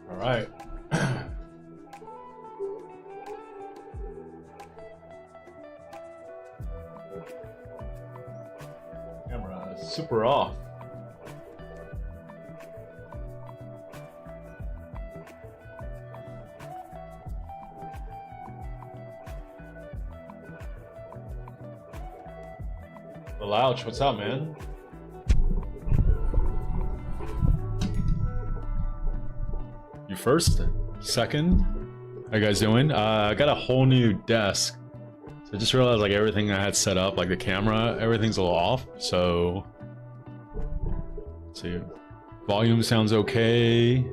All right. Camera is super off. Ouch, what's up, man? You first? Second? How you guys doing? I got a whole new desk. So I just realized like everything I had set up, like the camera, everything's a little off. So let's see. Volume sounds okay.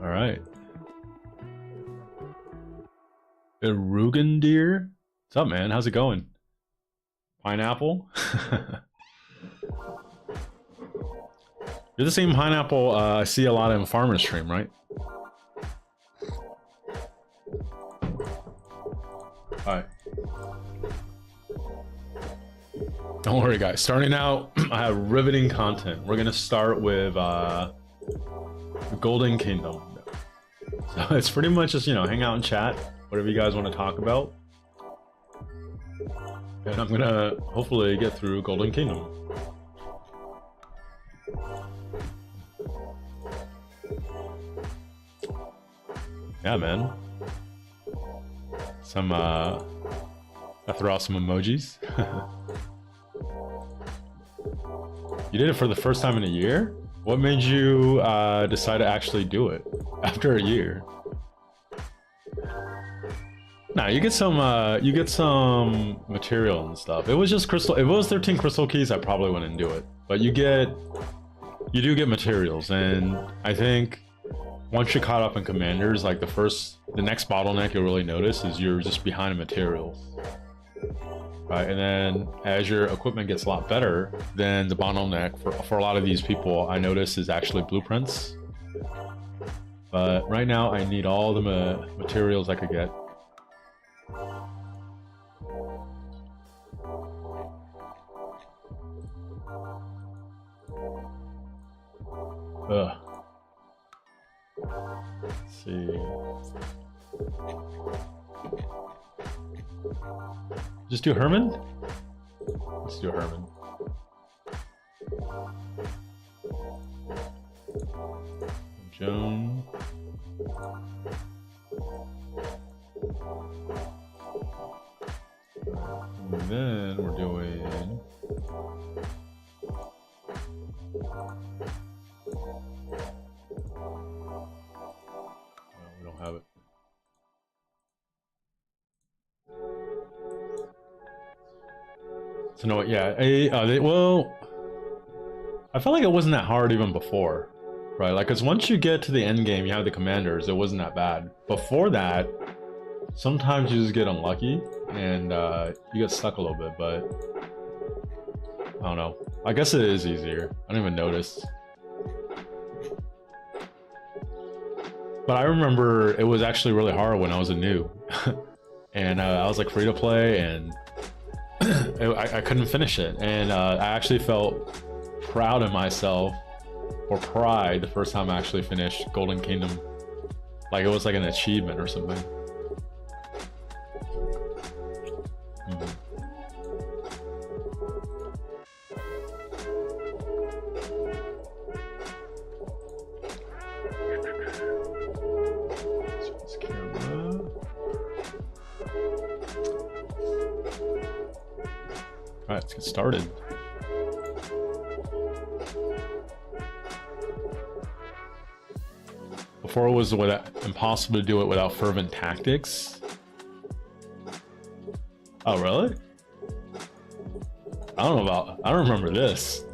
All right. Rugen deer? What's up, man? How's it going? Pineapple? You're the same pineapple I see a lot in Farmer's Stream, right? Alright. Don't worry, guys. Starting out, I have riveting content. We're gonna start with Golden Kingdom. So it's pretty much just, you know, hang out and chat, whatever you guys want to talk about. And I'm gonna hopefully get through Golden Kingdom. Yeah, man. Some I throw out some emojis. You did it for the first time in a year? What made you decide to actually do it after a year? Nah, you get some material and stuff. It was just crystal. If it was 13 crystal keys, I probably wouldn't do it. But you do get materials, and I think once you're caught up in commanders, like the next bottleneck you'll really notice is you're just behind in materials. Right, and then as your equipment gets a lot better, then the bottleneck for a lot of these people I notice is actually blueprints. But right now I need all the materials I could get. Ugh. Let's see. Just do Herman? Let's do Herman. Joan. And then we're doing... we don't have it. So no, yeah, well, I felt like it wasn't that hard even before, right? Like, cause once you get to the end game, you have the commanders. It wasn't that bad. Before that, sometimes you just get unlucky and you get stuck a little bit. But I don't know. I guess it is easier. I don't even notice. But I remember it was actually really hard when I was a noob, and I was like free to play, and I couldn't finish it, and I actually felt proud of myself, or pride, the first time I actually finished Golden Kingdom. Like it was like an achievement or something. Alright, let's get started. Before it was impossible to do it without fervent tactics. Oh, really? I don't remember this.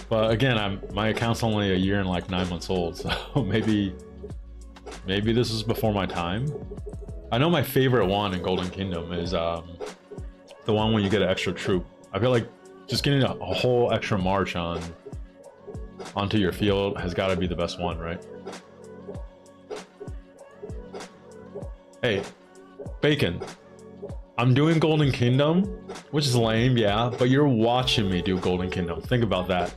But again, my account's only a year and like 9 months old, so maybe this is before my time. I know my favorite one in Golden Kingdom is the one when you get an extra troop. I feel like just getting a whole extra march onto your field has got to be the best one, right? Hey, Bacon, I'm doing Golden Kingdom, which is lame, yeah, but you're watching me do Golden Kingdom. Think about that.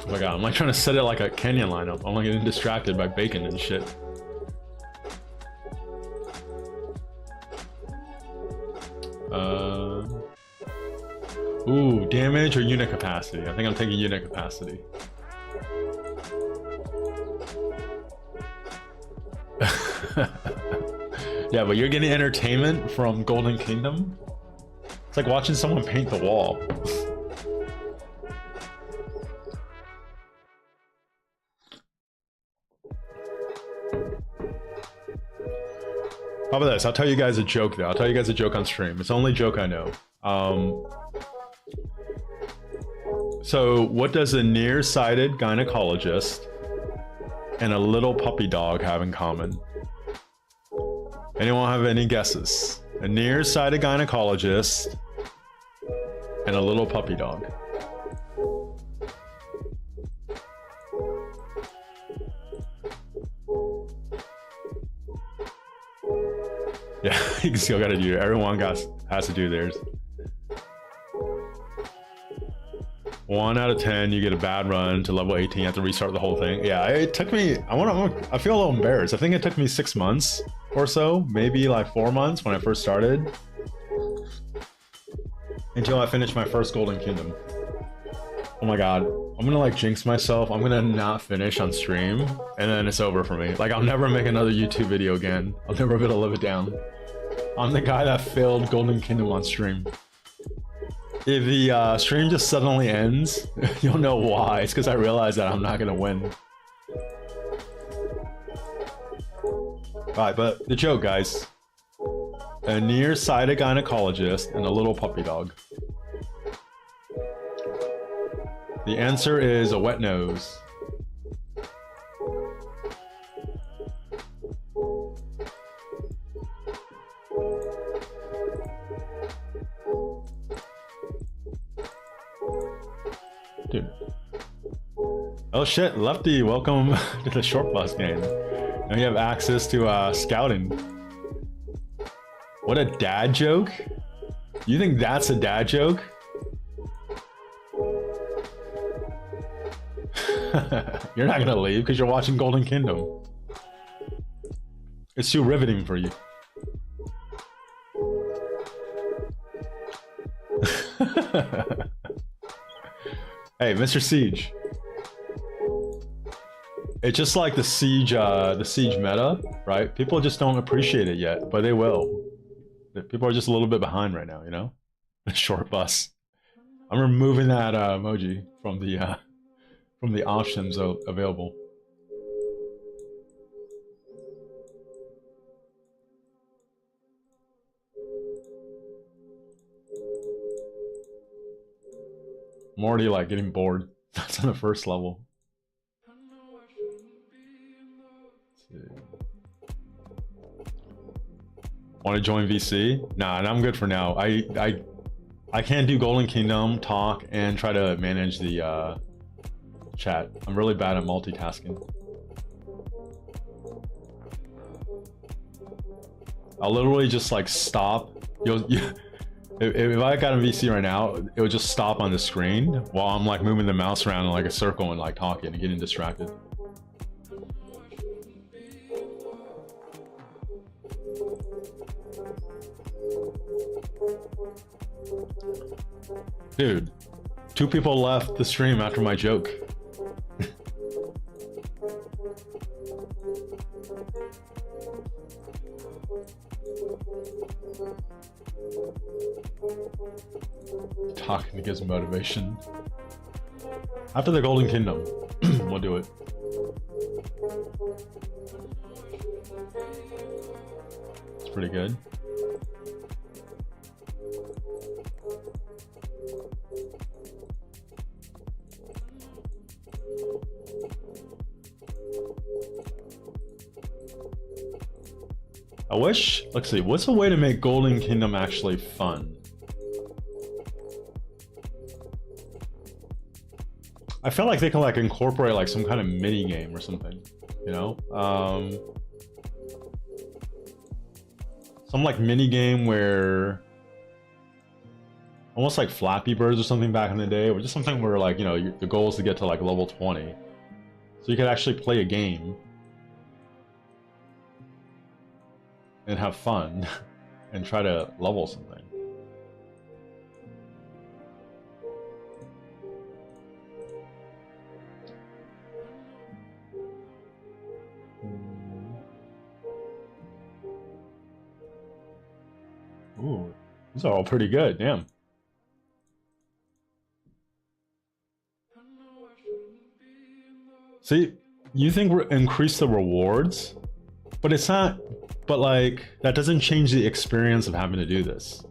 Oh my god, I'm like trying to set it like a Kenyan lineup. I'm like getting distracted by Bacon and shit. Ooh, damage or unit capacity? I think I'm taking unit capacity. Yeah, but you're getting entertainment from Golden Kingdom? It's like watching someone paint the wall. How about this? I'll tell you guys a joke though. I'll tell you guys a joke on stream. It's the only joke I know. So what does a nearsighted gynecologist and a little puppy dog have in common? Anyone have any guesses? A nearsighted gynecologist and a little puppy dog. Yeah, you still gotta do it. Everyone has to do theirs. 1 out of 10, you get a bad run to level 18. You have to restart the whole thing. Yeah, it took me. I feel a little embarrassed. I think it took me 6 months or so, maybe like 4 months when I first started, until I finished my first Golden Kingdom. Oh my god, I'm gonna like jinx myself. I'm gonna not finish on stream, and then it's over for me. Like I'll never make another YouTube video again. I'll never be able to live it down. I'm the guy that failed Golden Kingdom on stream. If the stream just suddenly ends, you'll know why. It's because I realized that I'm not gonna win. Alright, but the joke, guys. A nearsighted gynecologist and a little puppy dog. The answer is a wet nose. Dude. Oh shit, Lefty, welcome to the short bus game. Now you have access to scouting. What a dad joke? You think that's a dad joke? You're not gonna leave because you're watching Golden Kingdom. It's too riveting for you. Hey, Mr. Siege. It's just like the siege meta, right? People just don't appreciate it yet, but they will. People are just a little bit behind right now, you know? The short bus. I'm removing that emoji from the options available. I'm already like getting bored. That's on the first level. Want to join VC? Nah, and I'm good for now. I can't do Golden Kingdom, talk, and try to manage the chat. I'm really bad at multitasking. I'll literally just like stop. If I got in VC right now, it would just stop on the screen while I'm like moving the mouse around in like a circle and like talking and getting distracted. Dude, 2 people left the stream after my joke. Talking gives motivation. After the Golden Kingdom, we'll do it. It's pretty good. I wish, let's see, what's a way to make Golden Kingdom actually fun? I feel like they can like incorporate like some kind of mini game or something, you know? Some like mini game where almost like Flappy Birds or something back in the day, or just something where like, you know, the goal is to get to like level 20. So you could actually play a game and have fun and try to level something. Ooh, these are all pretty good, damn. See, you think we're increase the rewards, but it's not, but like, that doesn't change the experience of having to do this.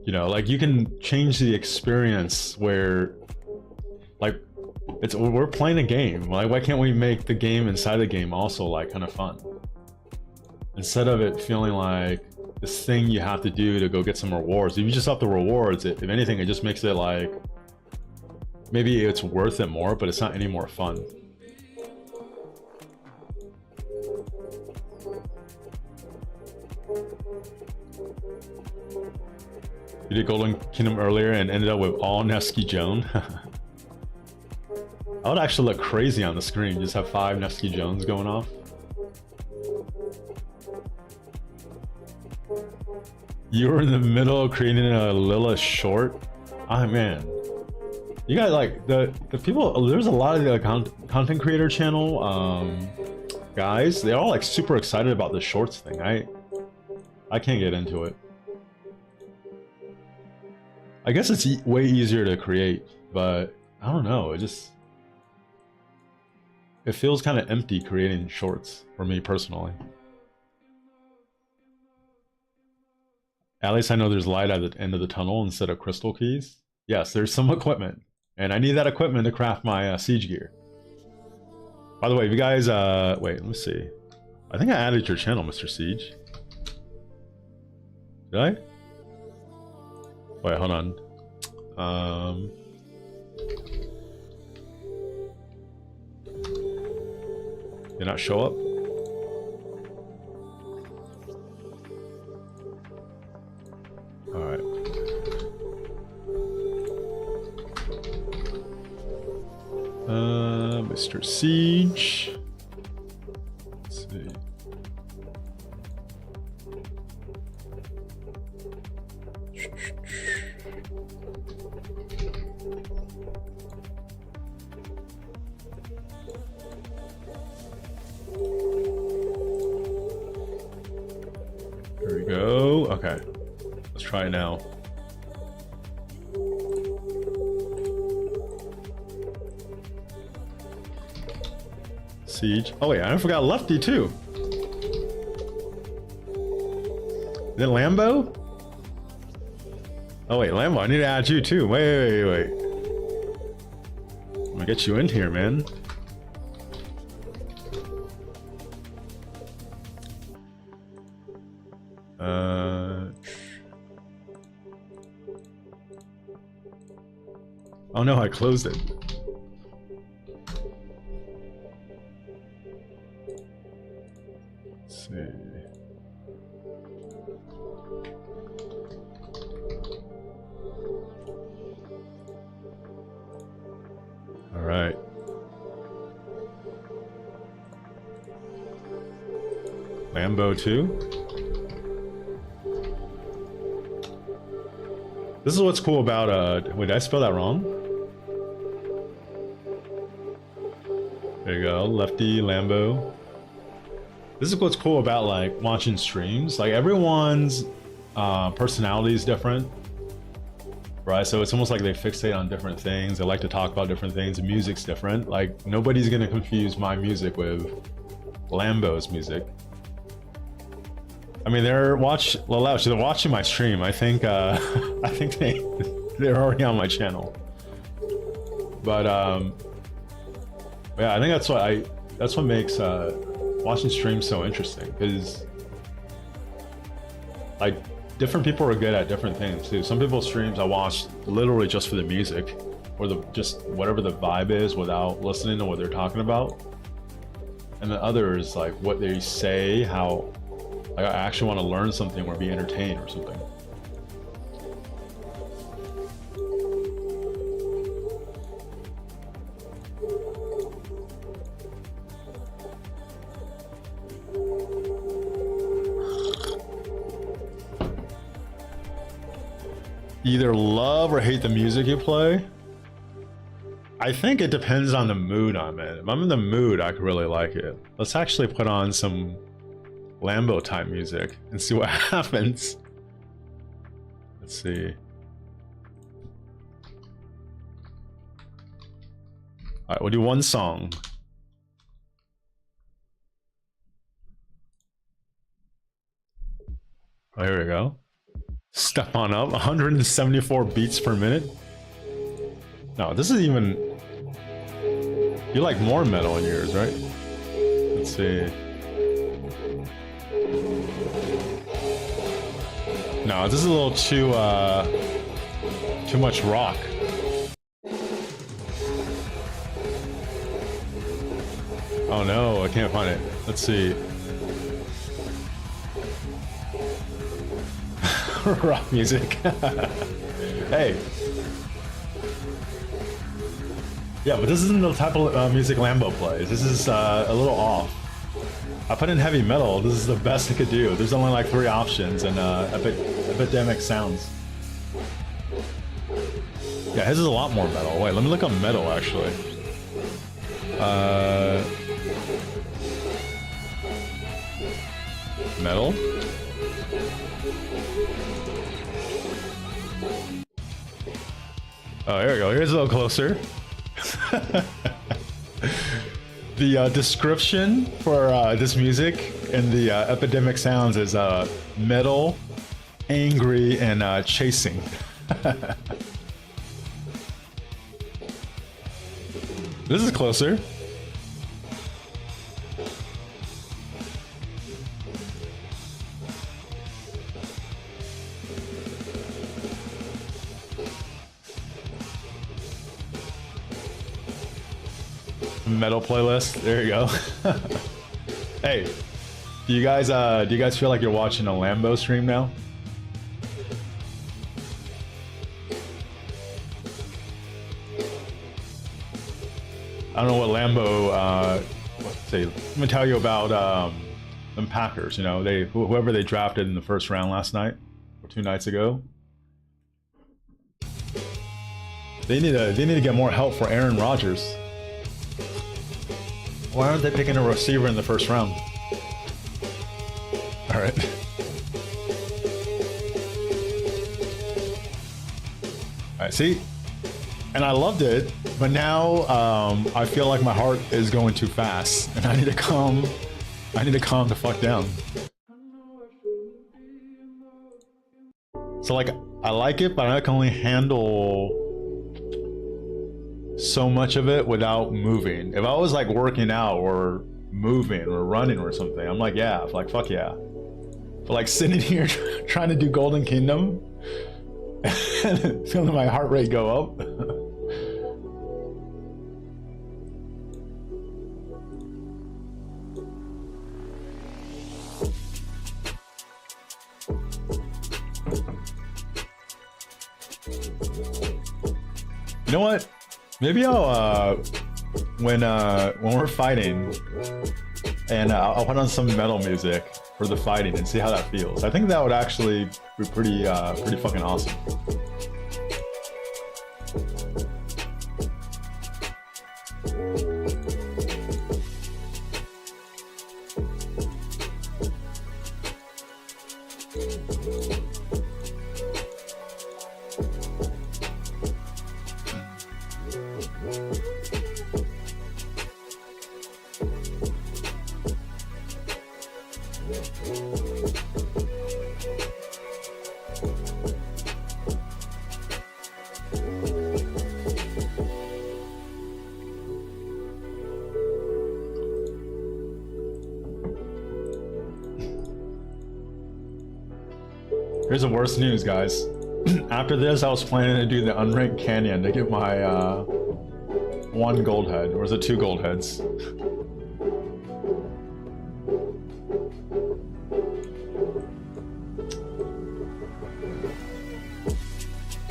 You know, like you can change the experience where, like, we're playing a game. Like, why can't we make the game inside the game also like kind of fun? Instead of it feeling like this thing you have to do to go get some rewards. If you just up the rewards, if anything, it just makes it like, maybe it's worth it more, but it's not any more fun. You did Golden Kingdom earlier and ended up with all Nevsky Jones. I would actually look crazy on the screen, just have 5 Nevsky Jones going off. You were in the middle of creating a Lila short. Ah, man. You got like the people, there's a lot of the content creator channel guys, they're all like super excited about the shorts thing. I can't get into it. I guess it's way easier to create, but I don't know, it feels kind of empty creating shorts for me personally. At least I know there's light at the end of the tunnel instead of crystal keys. Yes, there's some equipment, and I need that equipment to craft my siege gear. By the way, if you guys, wait, let me see. I think I added your channel, Mr. Siege. Did I? Wait, hold on. Did not show up? Alright. Mr. Siege. Let's see. There we go. Okay. Let's try it now. Siege. Oh wait, I forgot Lefty too. Is it Lambo? Oh wait, Lambo, I need to add you too. Wait. I'm gonna get you in here, man. Oh no, I closed it. Let's see. All right. Lambo 2. This is what's cool about, wait, did I spell that wrong? There you go, Lefty, Lambo. This is what's cool about like watching streams. Like everyone's personality is different. right? So it's almost like they fixate on different things. They like to talk about different things. The music's different. Like nobody's gonna confuse my music with Lambo's music. I mean, they're watching my stream. I think I think they're already on my channel. But yeah, I think that's what makes watching streams so interesting, because like different people are good at different things too. Some people's streams I watch literally just for the music, or just whatever the vibe is without listening to what they're talking about. And then others, like what they say, how like I actually want to learn something or be entertained or something. Either love or hate the music you play. I think it depends on the mood I'm in. If I'm in the mood, I could really like it. Let's actually put on some Lambo type music and see what happens. Let's see. All right, we'll do one song. Oh, here we go. Step on up, 174 beats per minute. No, this is even... You like more metal in yours, right? Let's see. No, this is a little too much rock. Oh no, I can't find it. Let's see. Rock music. Hey. Yeah, but this isn't the type of music Lambo plays. This is a little off. I put in heavy metal. This is the best it could do. There's only like 3 options and epidemic sounds. Yeah, his is a lot more metal. Wait, let me look up metal actually. Metal? Oh, here we go. Here's a little closer. The description for this music and the epidemic sounds is metal, angry, and chasing. This is closer. Metal playlist. There you go. Hey, do you guys feel like you're watching a Lambo stream now? I don't know what Lambo. Let me tell you about them Packers. You know, whoever they drafted in the first round last night or 2 nights ago. They need to get more help for Aaron Rodgers. Why aren't they picking a receiver in the first round? All right. All right, see? And I loved it, but now I feel like my heart is going too fast and I need to calm the fuck down. So like, I like it, but I can only handle so much of it without moving. If I was like working out or moving or running or something, I'm like, yeah, like fuck yeah. But like sitting here trying to do Golden Kingdom and feeling my heart rate go up. You know what? Maybe I'll when we're fighting, and I'll put on some metal music for the fighting and see how that feels. I think that would actually be pretty fucking awesome. Here's the worst news, guys. After this, I was planning to do the unranked canyon to get my 1 gold head. Or was it 2 gold heads?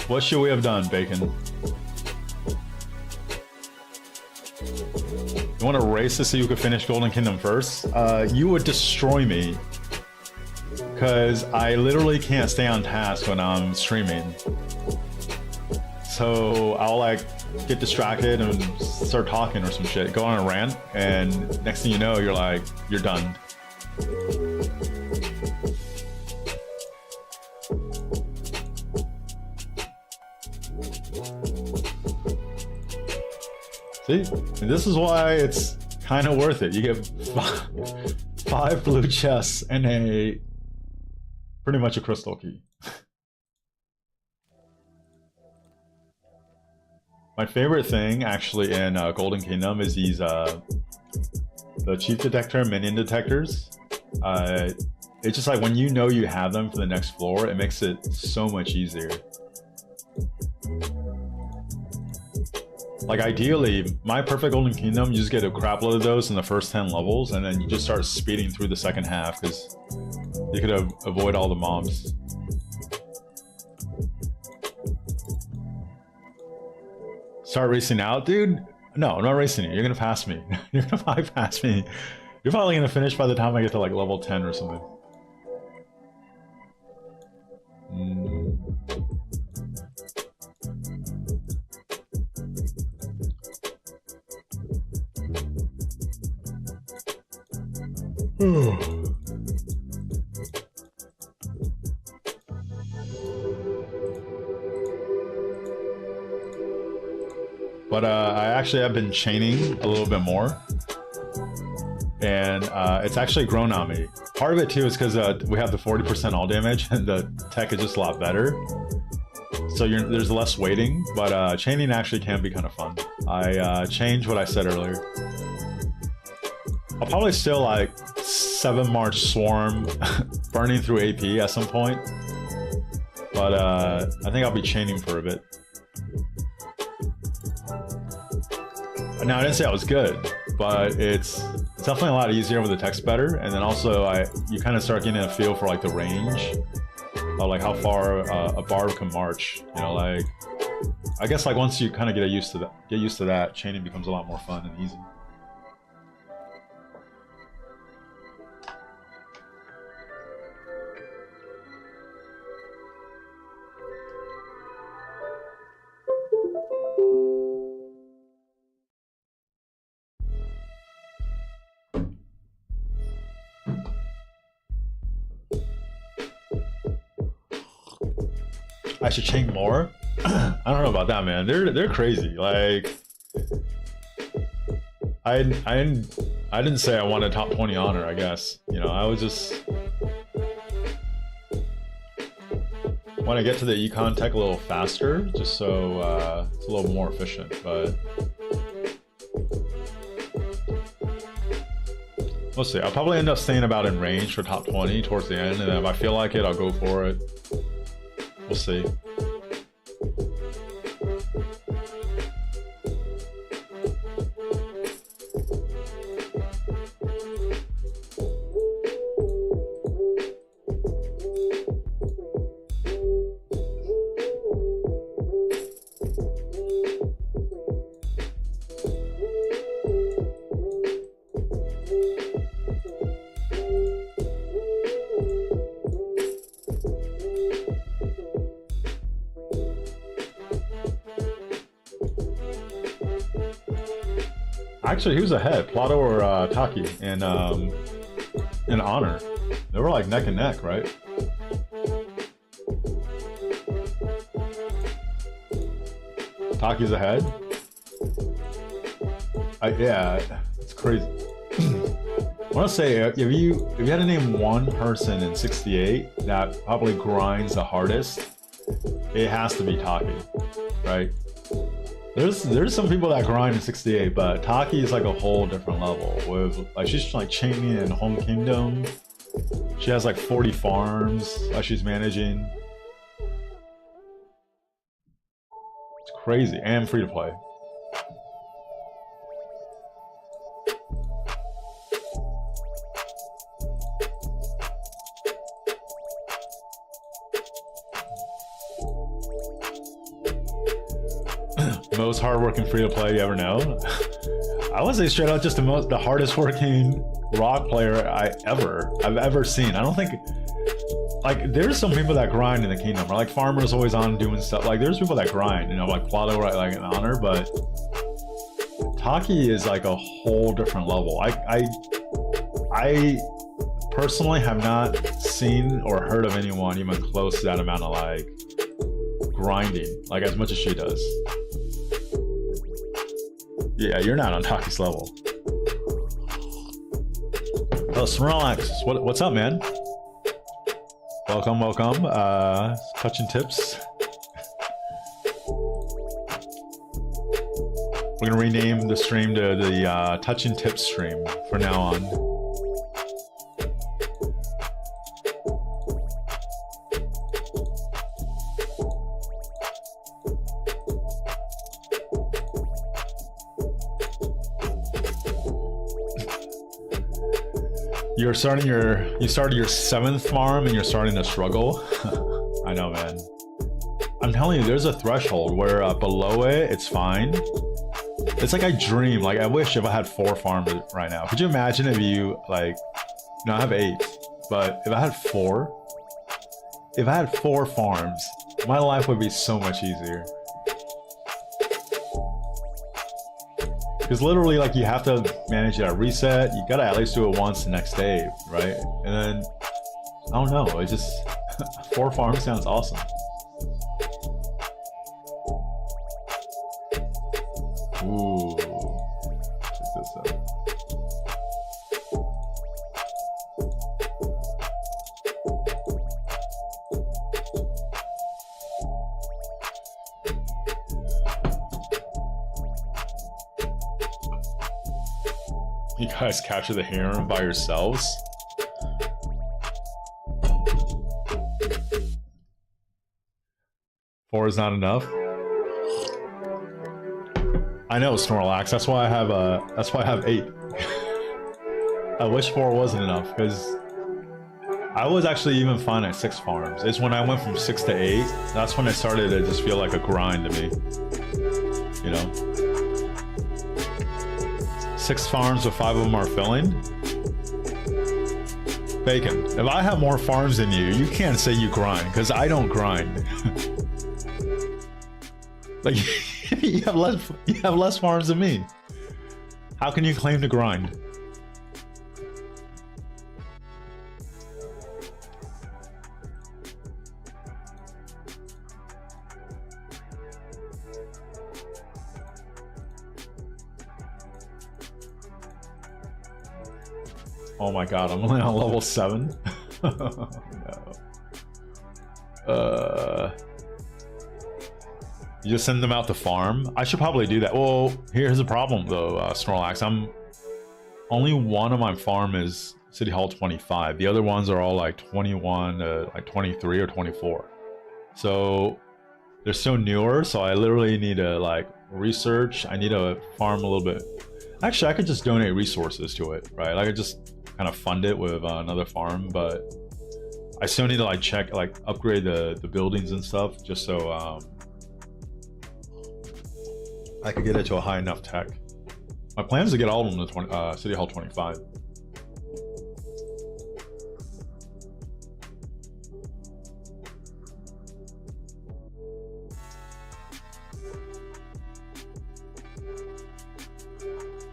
What should we have done, Bacon? You want to race to see who could finish Golden Kingdom first? You would destroy me. Because I literally can't stay on task when I'm streaming. So I'll like get distracted and start talking or some shit. Go on a rant, and next thing you know, you're like, you're done. See, and this is why it's kind of worth it. You get 5 blue chests and a pretty much a crystal key. My favorite thing actually in Golden Kingdom is these the chief detector and minion detectors. It's just like when you know you have them for the next floor, it makes it so much easier. Like ideally, my perfect Golden Kingdom, you just get a crap load of those in the first 10 levels, and then you just start speeding through the second half because you could avoid all the mobs. Start racing out, dude? No, I'm not racing you. You're gonna pass me. You're gonna bypass me. You're probably gonna finish by the time I get to like level 10 or something. But I actually have been chaining a little bit more, and it's actually grown on me. Part of it too is because we have the 40% all damage, and the tech is just a lot better. So there's less waiting, but chaining actually can be kind of fun. I changed what I said earlier. I'll probably still like 7 March Swarm burning through AP at some point, but I think I'll be chaining for a bit. Now I didn't say I was good, but it's definitely a lot easier with the text better, and then also you kind of start getting a feel for like the range of like how far a Barb can march. You know, like I guess like once you kind of get used to that, chaining becomes a lot more fun and easy. I should chain more. I don't know about that, man. They're crazy. Like, I didn't say I wanted top 20 honor. I guess, you know, I was just want to get to the econ tech a little faster, just so it's a little more efficient. But we'll see. I'll probably end up staying about in range for top 20 towards the end, and then if I feel like it, I'll go for it. We'll see. Actually, who's ahead, Plato or Taki in honor? They were like neck and neck, right? Taki's ahead. Yeah, it's crazy. I want to say if you had to name one person in 68 that probably grinds the hardest, it has to be Taki, right? There's some people that grind in 68, but Taki is like a whole different level with like she's like chaining in Home Kingdom, She has like 40 farms that she's managing. It's crazy, and free to play. Most hardworking free to play you ever know. I would say straight out just the hardest working rock player I've ever seen. I don't think, like, there's some people that grind in the kingdom, or like farmers always on doing stuff. Like there's people that grind, you know, like Plato, right, like an honor, but Taki is like a whole different level. I personally have not seen or heard of anyone even close to that amount of like grinding, like as much as she does. Yeah, you're not on Taki's level. Oh, Snorlax, what's up, man? Welcome, welcome. Touching tips. We're gonna rename the stream to the Touching Tips stream from now on. You started your 7th farm and you're starting to struggle. I know, man. I'm telling you, there's a threshold where below it, it's fine. It's like I dream. Like I wish if I had 4 farms right now. Could you imagine if you like? No, I have 8, but if I had 4, if I had 4 farms, my life would be so much easier. Because literally, like, you have to manage that reset. You gotta at least do it once the next day, right? And then, I don't know, it just, 4 farms sounds awesome. Ooh, check this out. You guys capture the harem by yourselves? Four is not enough. I know, Snorlax. That's why I have 8. I wish 4 wasn't enough, because I was actually even fine at 6 farms. It's when I went from 6 to 8, that's when it started to just feel like a grind to me. You know? 6 farms, but 5 of them are filling. Bacon, if I have more farms than you, you can't say you grind, because I don't grind. Like, you have less farms than me. How can you claim to grind? Oh my god, I'm only on level 7? Oh, no. You just send them out to farm? I should probably do that. Well, here's the problem though, Snorlax. Only one of my farm is City Hall 25. The other ones are all like 21 to like 23 or 24. So they're so newer, so I literally need to like research. I need to farm a little bit. Actually, I could just donate resources to it, right? I could just kind of fund it with another farm, but I still need to like check, like upgrade the buildings and stuff, just so I could get it to a high enough tech. My plan is to get all of them to City Hall 25.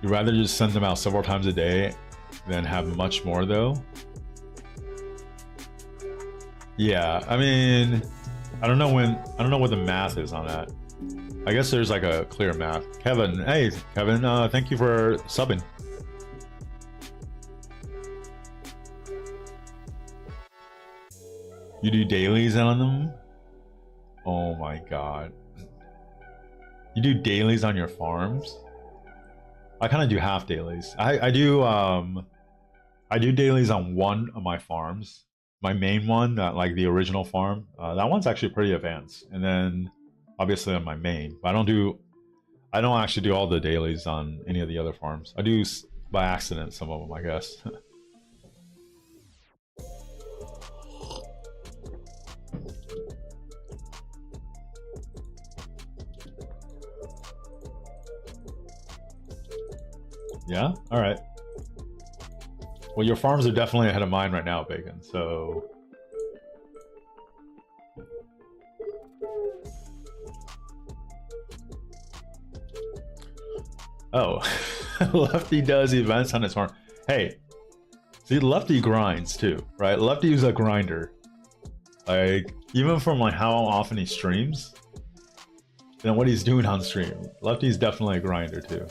You'd rather just send them out several times a day than have much more though? Yeah, I mean, I don't know what the math is on that. I guess there's like a clear math. Kevin, hey Kevin, thank you for subbing. You do dailies on them? Oh my god. You do dailies on your farms? I kind of do half dailies. I I do dailies on one of my farms. My main one, like the original farm, that one's actually pretty advanced. And then obviously on my main, but I don't actually do all the dailies on any of the other farms. I do by accident some of them, I guess. Yeah? Alright. Well, your farms are definitely ahead of mine right now, Bacon, so... Oh, Lefty does events on his farm. Hey, see, Lefty grinds too, right? Lefty is a grinder. Like, even from like how often he streams, and what he's doing on stream, Lefty's definitely a grinder too.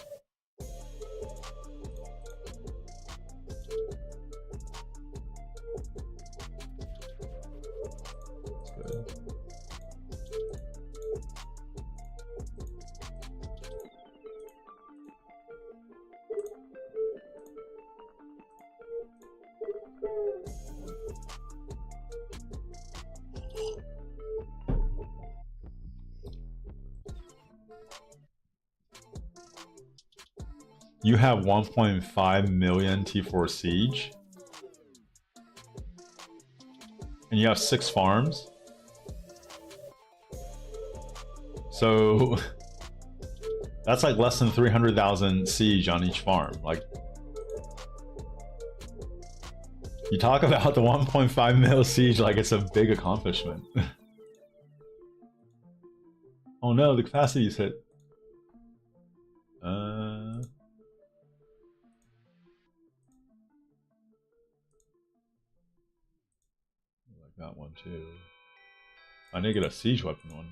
You have 1.5 million T4 Siege. And you have 6 farms. So that's like less than 300,000 Siege on each farm. Like, you talk about the 1.5 mil Siege like it's a big accomplishment. Oh no, the capacity is hit. I got one too. I need to get a siege weapon one.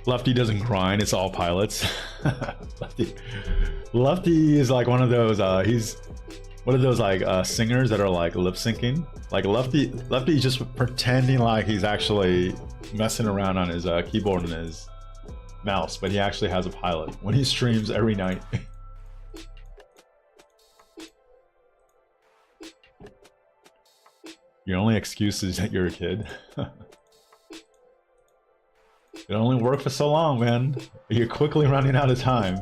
Lefty doesn't grind, it's all pilots. Lefty is like one of those, he's one of those like singers that are like lip syncing. Like Lefty's just pretending like he's actually messing around on his keyboard and his mouse, but he actually has a pilot when he streams every night. Your only excuse is that you're a kid. It only worked for so long, man. You're quickly running out of time.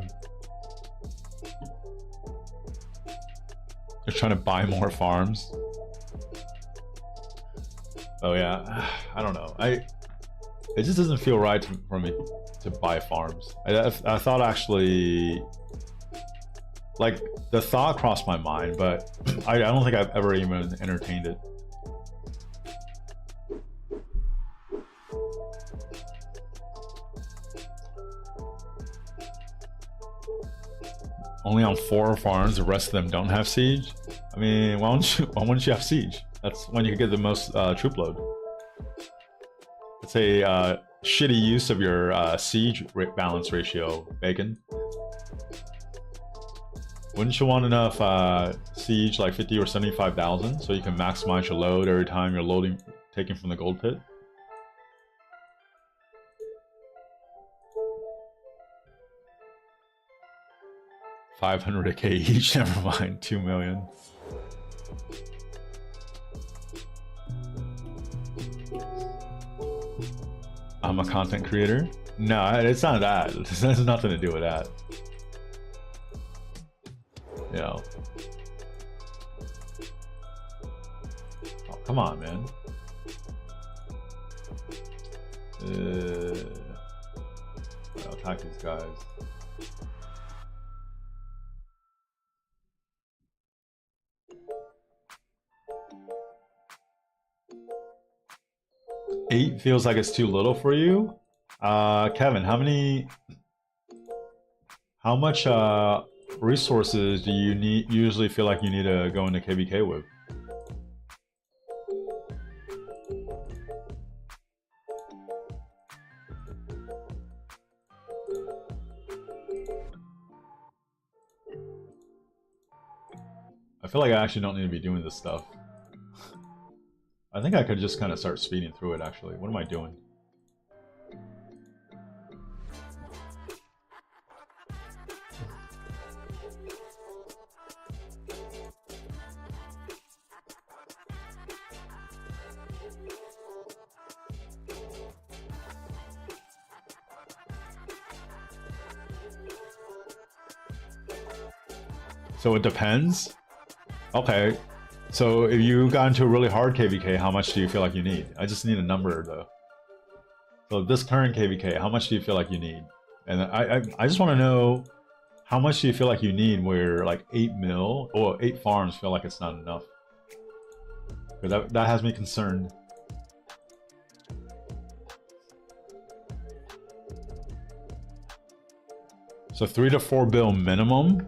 You're trying to buy more farms. Oh yeah, I don't know. It just doesn't feel right for me to buy farms. I thought actually, like, the thought crossed my mind, but I don't think I've ever even entertained it. Only on 4 farms, the rest of them don't have siege. I mean, why wouldn't you have siege? That's when you get the most troop load. It's a shitty use of your siege balance ratio, Bacon. Wouldn't you want enough siege, like 50 or 75,000, so you can maximize your load every time you're loading, taking from the gold pit? $500K each, never mind, 2 million. I'm a content creator? No, it's not that. This has nothing to do with that. You know. Oh, come on, man. I'll attack these guys. Eight feels like it's too little for you. Kevin, how much resources do you usually feel like you need to go into KVK with? feel like I actually don't need to be doing this stuff. I think I could just kind of start speeding through it, actually. What am I doing? So it depends? Okay. So if you got into a really hard KVK, how much do you feel like you need? I just need a number though. So this current KVK, how much do you feel like you need? And I just want to know, how much do you feel like you need where like 8 mil or 8 farms feel like it's not enough? Because that has me concerned. So 3 to 4 bill minimum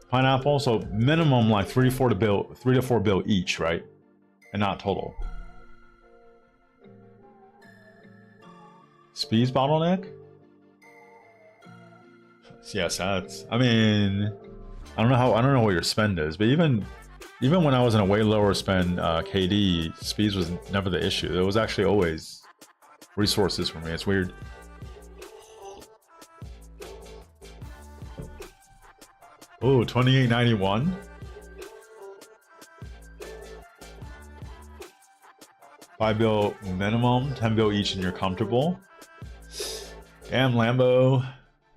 pineapple. So minimum like 3 to 4 bill each, right? And not total. Speed's bottleneck? Yes, that's. I mean, I don't know what your spend is, but even when I was in a way lower spend KD, speeds was never the issue. It was actually always resources for me. It's weird. Oh, 2891. 5 bill minimum, 10 bill each, and you're comfortable. Damn, Lambo.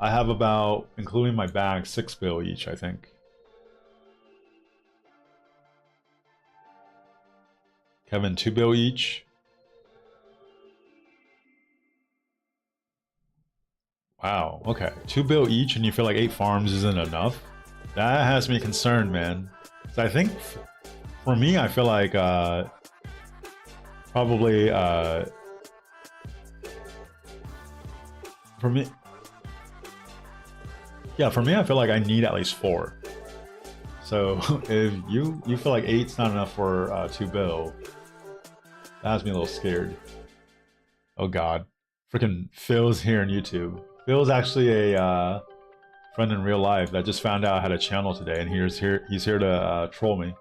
I have about, including my bag, 6 bill each, I think. Kevin, 2 bill each. Wow, okay. 2 bill each, and you feel like 8 farms isn't enough? That has me concerned, man. So I think, for me, I feel like, probably, for me, yeah, for me, I feel like I need at least 4. So if you feel like 8's not enough for 2 bill, that has me a little scared. Oh God, freaking Phil's here on YouTube. Phil's actually a friend in real life that just found out I had a channel today, and he's here to troll me.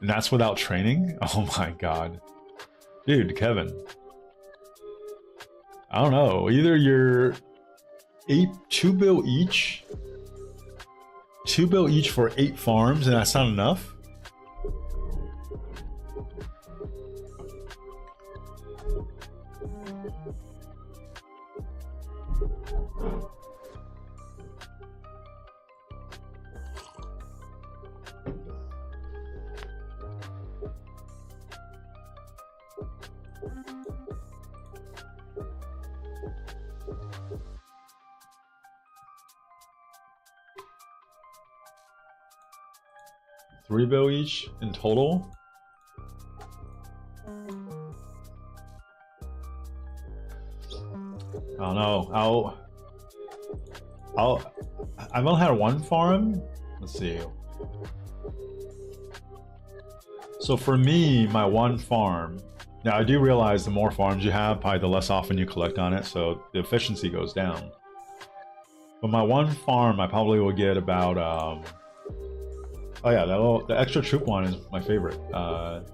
And that's without training? Oh my God. Dude, Kevin. I don't know. Either you're 2 bill each. 2 bill each for 8 farms, and that's not enough? $3 bill each in total. I don't know. I've only had 1 farm. Let's see. So for me, my 1 farm. Now I do realize the more farms you have, probably the less often you collect on it, so the efficiency goes down. But my 1 farm, I probably will get about. Oh yeah, the extra troop one is my favorite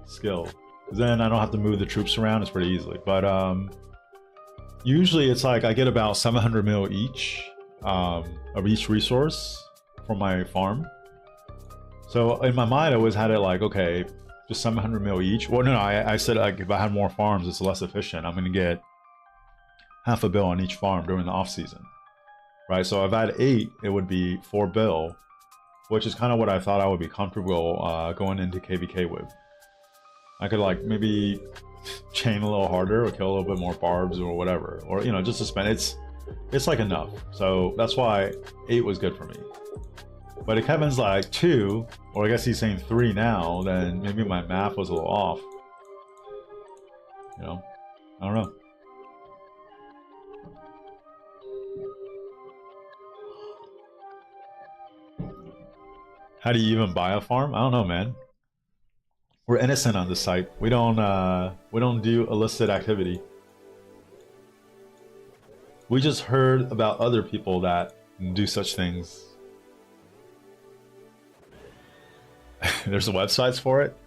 skill. Then I don't have to move the troops around; it's pretty easily. But usually it's like I get about 700 mil each of each resource from my farm. So in my mind, I always had it like, okay, just 700 mil each. Well, no, I said like if I had more farms, it's less efficient. I'm gonna get half a bill on each farm during the off season, right? So if I had 8, it would be 4 bill, which is kind of what I thought I would be comfortable going into KVK with. I could like maybe chain a little harder or kill a little bit more barbs or whatever, or you know, just to spend. It's like enough. So that's why 8 was good for me. But if Kevin's like 2, or I guess he's saying 3 now, then maybe my math was a little off. You know, I don't know. How do you even buy a farm? I don't know, man. We're innocent on this site. We don't do illicit activity. We just heard about other people that do such things. There's websites for it.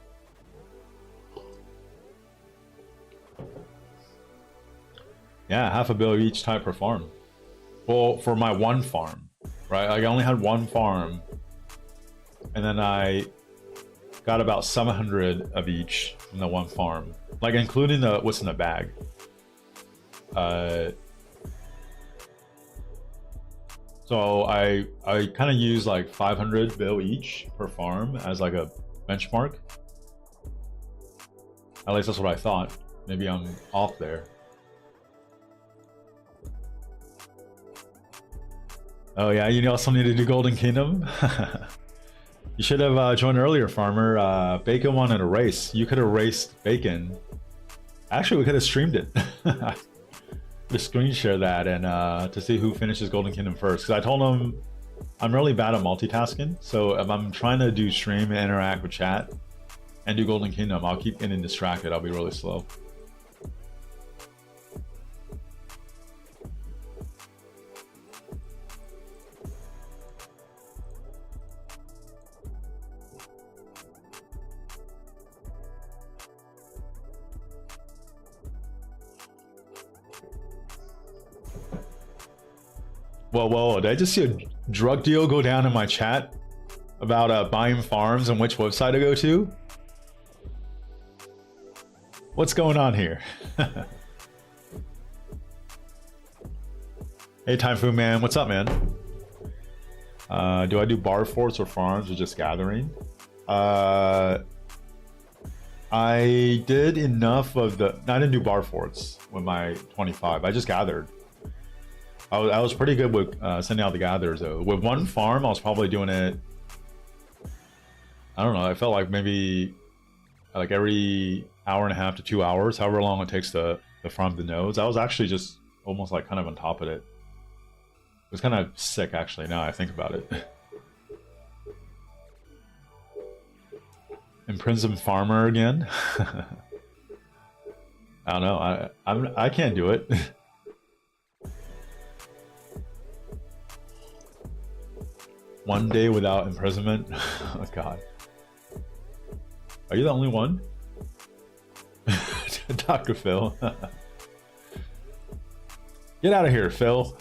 Yeah, $500 million each type per farm. Well, for my one farm, right? I only had one farm, and then I got about 700 of each from the one farm, like including the what's in the bag. So I kind of use like 500 bill each per farm as like a benchmark. At least that's what I thought. Maybe I'm off there. Oh yeah, you also need to do Golden Kingdom? You should have joined earlier, Farmer. Bacon wanted a race. You could have raced Bacon. Actually, we could have streamed it. Just screen share that and to see who finishes Golden Kingdom first. Because I told him I'm really bad at multitasking. So if I'm trying to do stream and interact with chat and do Golden Kingdom, I'll keep getting distracted. I'll be really slow. Whoa, did I just see a drug deal go down in my chat about buying farms and which website to go to? What's going on here? Hey, Time Food Man, what's up, man? Do I do bar forts or farms or just gathering? I did enough of the... I didn't do bar forts with my 25. I just gathered. I was pretty good with sending out the gatherers though. With one farm, I was probably doing it. I don't know. I felt like maybe like every hour and a half to 2 hours, however long it takes to farm the nodes. I was actually just almost like kind of on top of it. It was kind of sick actually. Now I think about it. Imprisoned farmer again. I don't know. I can't do it. One day without imprisonment? Oh god. Are you the only one? Dr. Phil. Get out of here, Phil.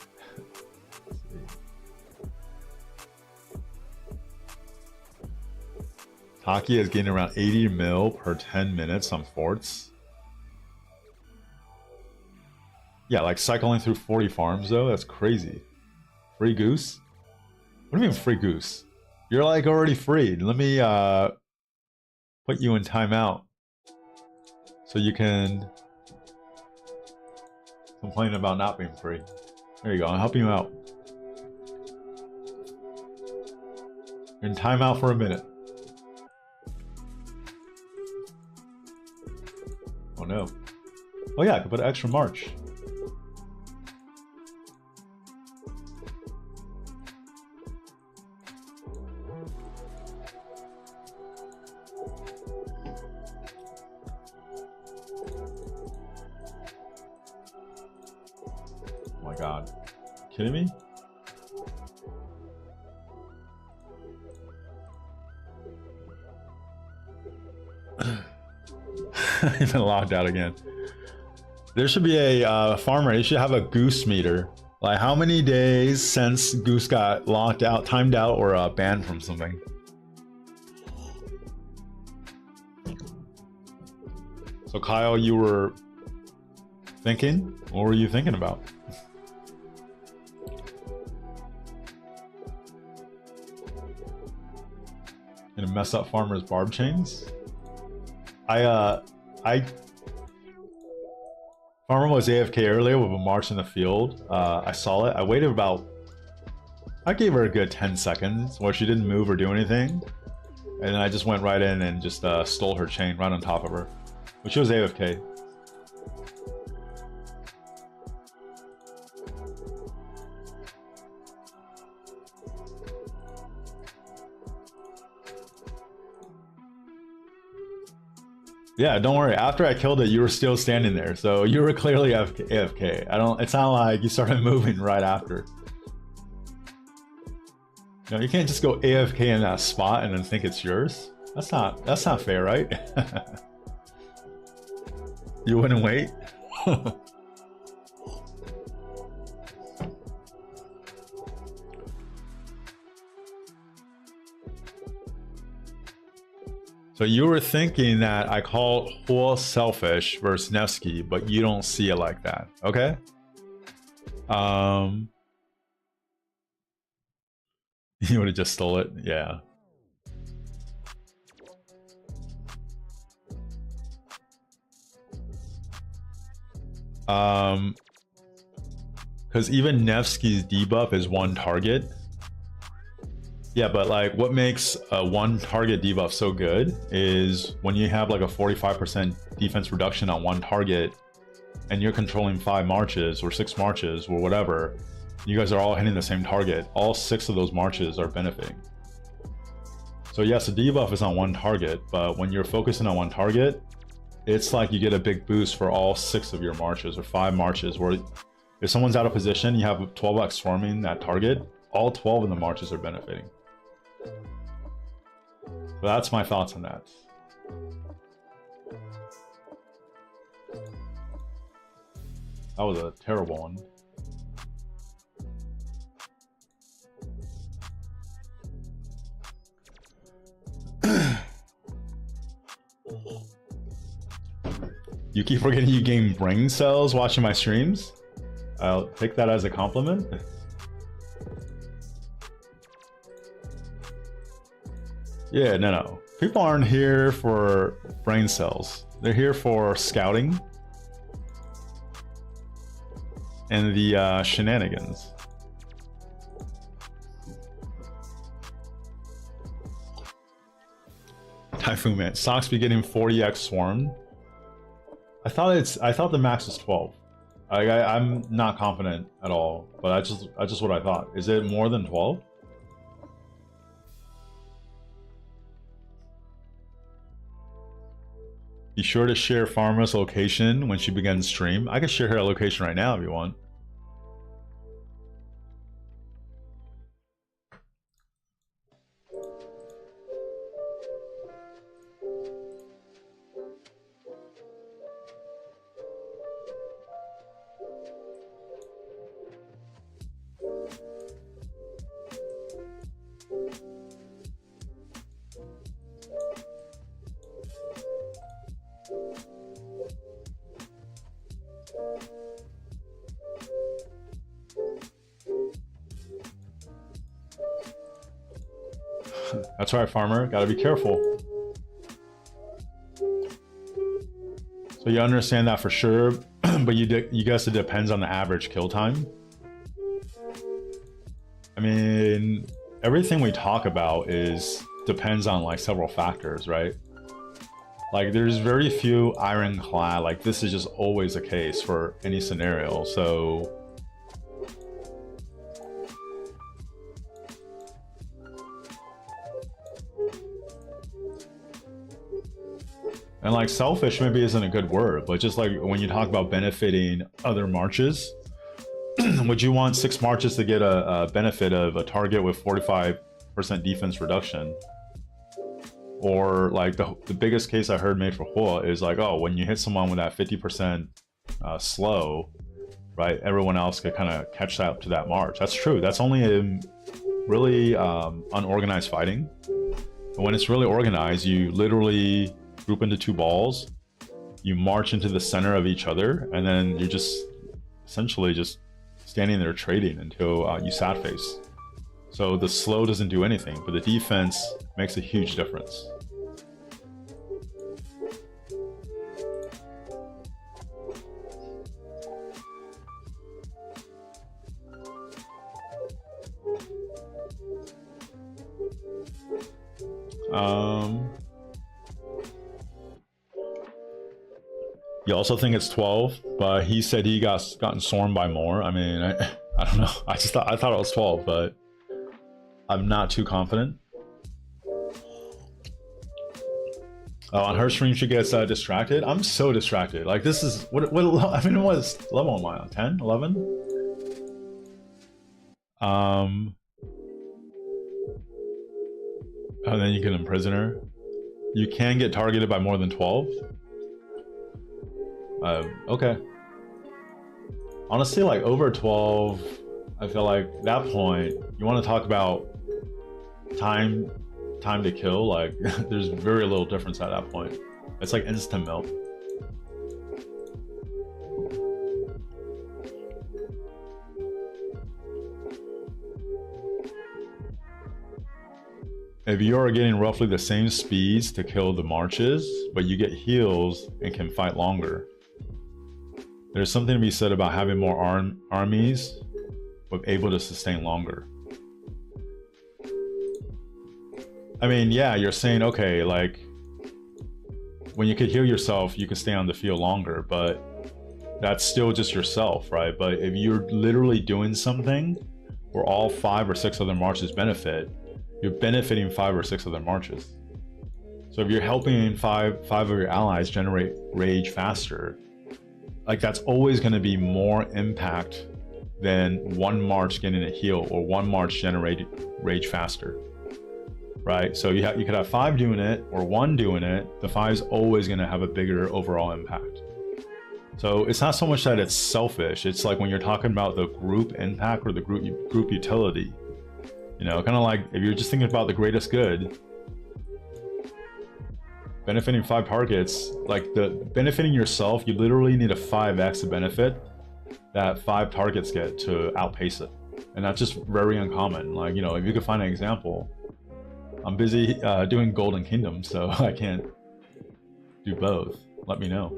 Taki is getting around 80 mil per 10 minutes on forts. Yeah, like cycling through 40 farms though, that's crazy. Free goose? What do you mean free goose? You're like already freed. Let me put you in timeout so you can complain about not being free. There you go, I'll help you out. You're in timeout for a minute. Oh no. Oh yeah, I could put an extra march. Kidding me? He's been locked out again. There should be a farmer. They should have a goose meter. Like how many days since Goose got locked out, timed out, or banned from something? So Kyle, you were thinking? What were you thinking about? Gonna mess up farmers' barb chains. Farmer was AFK earlier with a march in the field. I saw it. I waited about. I gave her a good 10 seconds where she didn't move or do anything, and then I just went right in and just stole her chain right on top of her, but she was AFK. Yeah, don't worry. After I killed it, you were still standing there, so you were clearly AFK. I don't. It's not like you started moving right after. No, you can't just go AFK in that spot and then think it's yours. That's not fair, right? You wouldn't wait. So you were thinking that I called Hua selfish versus Nevsky, but you don't see it like that. Okay. You would have just stole it. Yeah. Because even Nevsky's debuff is one target. Yeah, but like what makes a one target debuff so good is when you have like a 45% defense reduction on one target and you're controlling 5 marches or 6 marches or whatever, you guys are all hitting the same target. All 6 of those marches are benefiting. So yes, the debuff is on one target, but when you're focusing on one target, it's like you get a big boost for all 6 of your marches or 5 marches, where if someone's out of position, you have 12x swarming that target, all 12 of the marches are benefiting. So that's my thoughts on that. That was a terrible one. You keep forgetting you gain brain cells watching my streams? I'll take that as a compliment. Yeah, no. People aren't here for brain cells. They're here for scouting and the shenanigans. Typhoon Man, Socks be getting 40x swarmed. I thought the max was 12. I'm not confident at all, but that's just what I thought. Is it more than 12? Be sure to share Farmer's location when she begins stream. I can share her location right now if you want. That's right, Farmer. Gotta be careful. So you understand that for sure, but you guess it depends on the average kill time. I mean, everything we talk about depends on like several factors, right? Like there's very two ironclad, like this is just always the case for any scenario. So and like selfish maybe isn't a good word, but just like when you talk about benefiting other marches, would you want 6 marches to get a benefit of a target with 45% defense reduction? Or like the biggest case I heard made for Hua is like, oh, when you hit someone with that 50% slow, right, everyone else could kind of catch up to that march. That's true. That's only in really unorganized fighting. And when it's really organized, you literally group into 2 balls, you march into the center of each other, and then you're just essentially just standing there trading until you sad face. So the slow doesn't do anything, but the defense makes a huge difference. You also think it's 12, but he said he gotten swarmed by more. I mean, I don't know. I thought it was 12, but I'm not too confident. On her stream, she gets distracted. I'm so distracted. Like, this is what I mean, what level am I on? 10, 11? And then you can imprison her. You can get targeted by more than 12. Okay. Honestly, like over 12, I feel like at that point you want to talk about time to kill. Like, there's very little difference at that point. It's like instant melt. If you are getting roughly the same speeds to kill the marches, but you get heals and can fight longer, there's something to be said about having more armies but able to sustain longer. I mean, yeah, you're saying, okay, like, when you could heal yourself, you can stay on the field longer, but that's still just yourself, right? But if you're literally doing something where all 5 or 6 other marches benefit, you're benefiting 5 or 6 other marches. So if you're helping five of your allies generate rage faster, like, that's always going to be more impact than one march getting a heal or one march generating rage faster, right? So you could have 5 doing it or 1 doing it. The 5's always going to have a bigger overall impact. So it's not so much that it's selfish. It's like when you're talking about the group impact or the group utility. You know, kind of like if you're just thinking about the greatest good, benefiting 5 targets, like the benefiting yourself, you literally need a 5x the benefit that 5 targets get to outpace it. And that's just very uncommon. Like, you know, if you could find an example, I'm busy doing Golden Kingdom, so I can't do both. Let me know.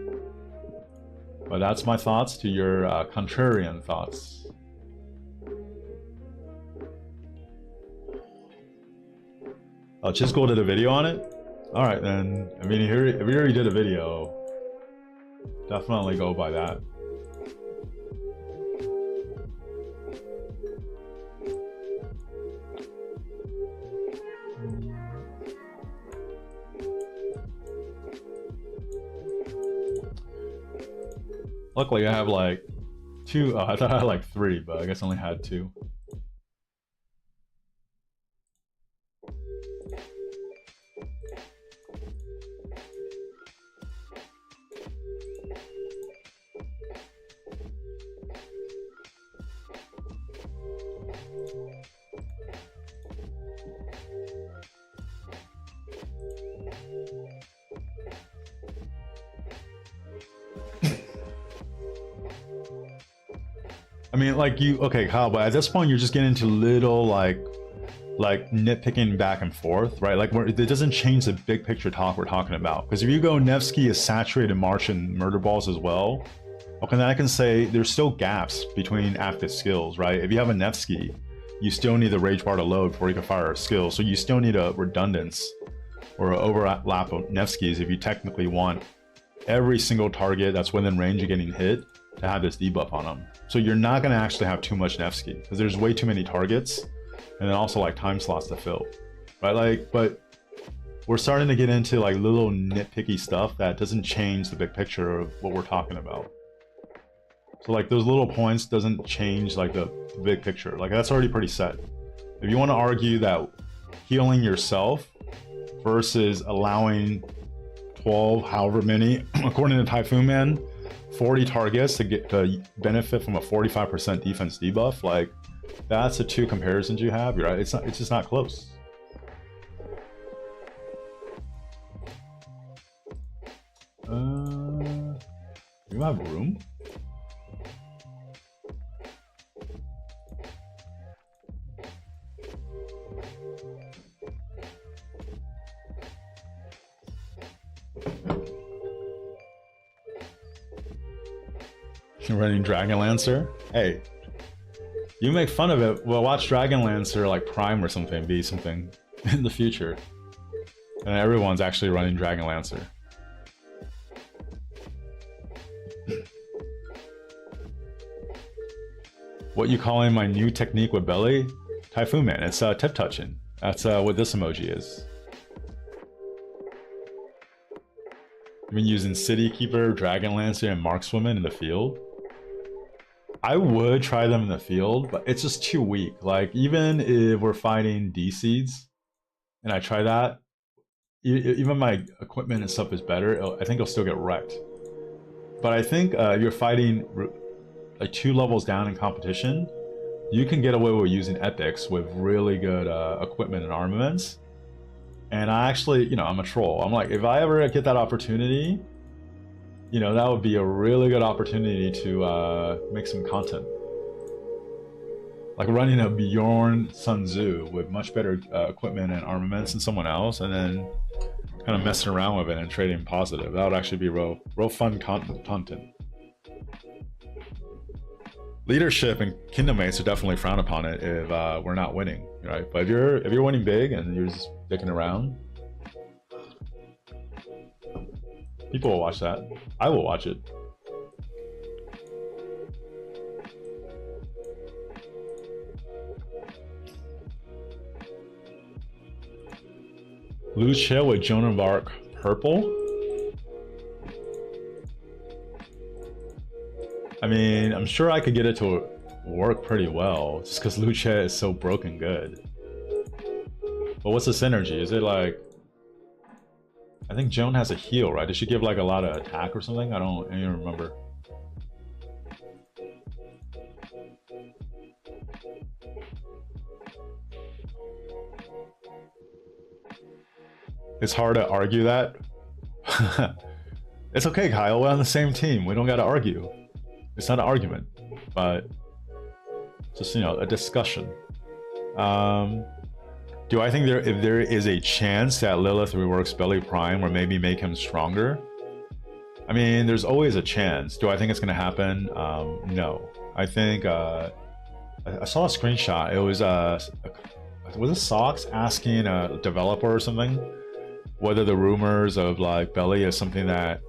But that's my thoughts to your contrarian thoughts. Chisco did a video on it? Alright then, I mean, if you already did a video, definitely go by that. Luckily I have like 2, I thought I had like 3, but I guess I only had 2. I mean, like, okay, Kyle, but at this point you're just getting into little like nitpicking back and forth, right? Like, it doesn't change the big picture talk we're talking about. Because if you go Nevsky is saturated march and murder balls as well, okay, then I can say there's still gaps between active skills, right? If you have a Nevsky, you still need the rage bar to load before you can fire a skill, so you still need a redundance or an overlap of Nevskys if you technically want every single target that's within range of getting hit to have this debuff on them. So you're not going to actually have too much Nevsky because there's way too many targets, and then also like time slots to fill, right? Like, but we're starting to get into like little nitpicky stuff that doesn't change the big picture of what we're talking about. So like those little points doesn't change like the big picture. Like, that's already pretty set. If you want to argue that healing yourself versus allowing 12, however many, according to Typhoon Man, 40 targets to get to benefit from a 45% defense debuff, like, that's the 2 comparisons you have, right? It's just not close. You have room? You're running Dragonlancer? Hey, you make fun of it. Well, watch Dragonlancer like Prime or something be something in the future. And everyone's actually running Dragonlancer. What you calling my new technique with belly? Typhoon Man, it's tip touching. That's what this emoji is. mean, using City Keeper, Dragon Lancer, and Markswoman in the field. I would try them in the field, but it's just too weak. Like, even if we're fighting D-Seeds, and I try that, even my equipment and stuff is better, I think it'll still get wrecked. But I think you're fighting like 2 levels down in competition, you can get away with using epics with really good equipment and armaments. And I actually, you know, I'm a troll. I'm like, if I ever get that opportunity, you know, that would be a really good opportunity to make some content. Like running a Bjorn Sun Tzu with much better equipment and armaments than someone else, and then kind of messing around with it and trading positive. That would actually be real fun content. Leadership and kingdom mates are definitely frowned upon it if we're not winning, right? But if you're winning big and you're just dicking around, people will watch that. I will watch it. Lucia with Joan of Arc purple. I mean, I'm sure I could get it to work pretty well, just because Lucia is so broken good. But what's the synergy? Is it like... I think Joan has a heal, right? Does she give like a lot of attack or something? I don't even remember. It's hard to argue that. It's okay, Kyle. We're on the same team. We don't got to argue. It's not an argument, but just, you know, a discussion. Do I think if there is a chance that Lilith reworks Belly Prime or maybe make him stronger? I mean, there's always a chance. Do I think it's going to happen? No. I think I saw a screenshot. It was it Socks asking a developer or something whether the rumors of like Belly is something that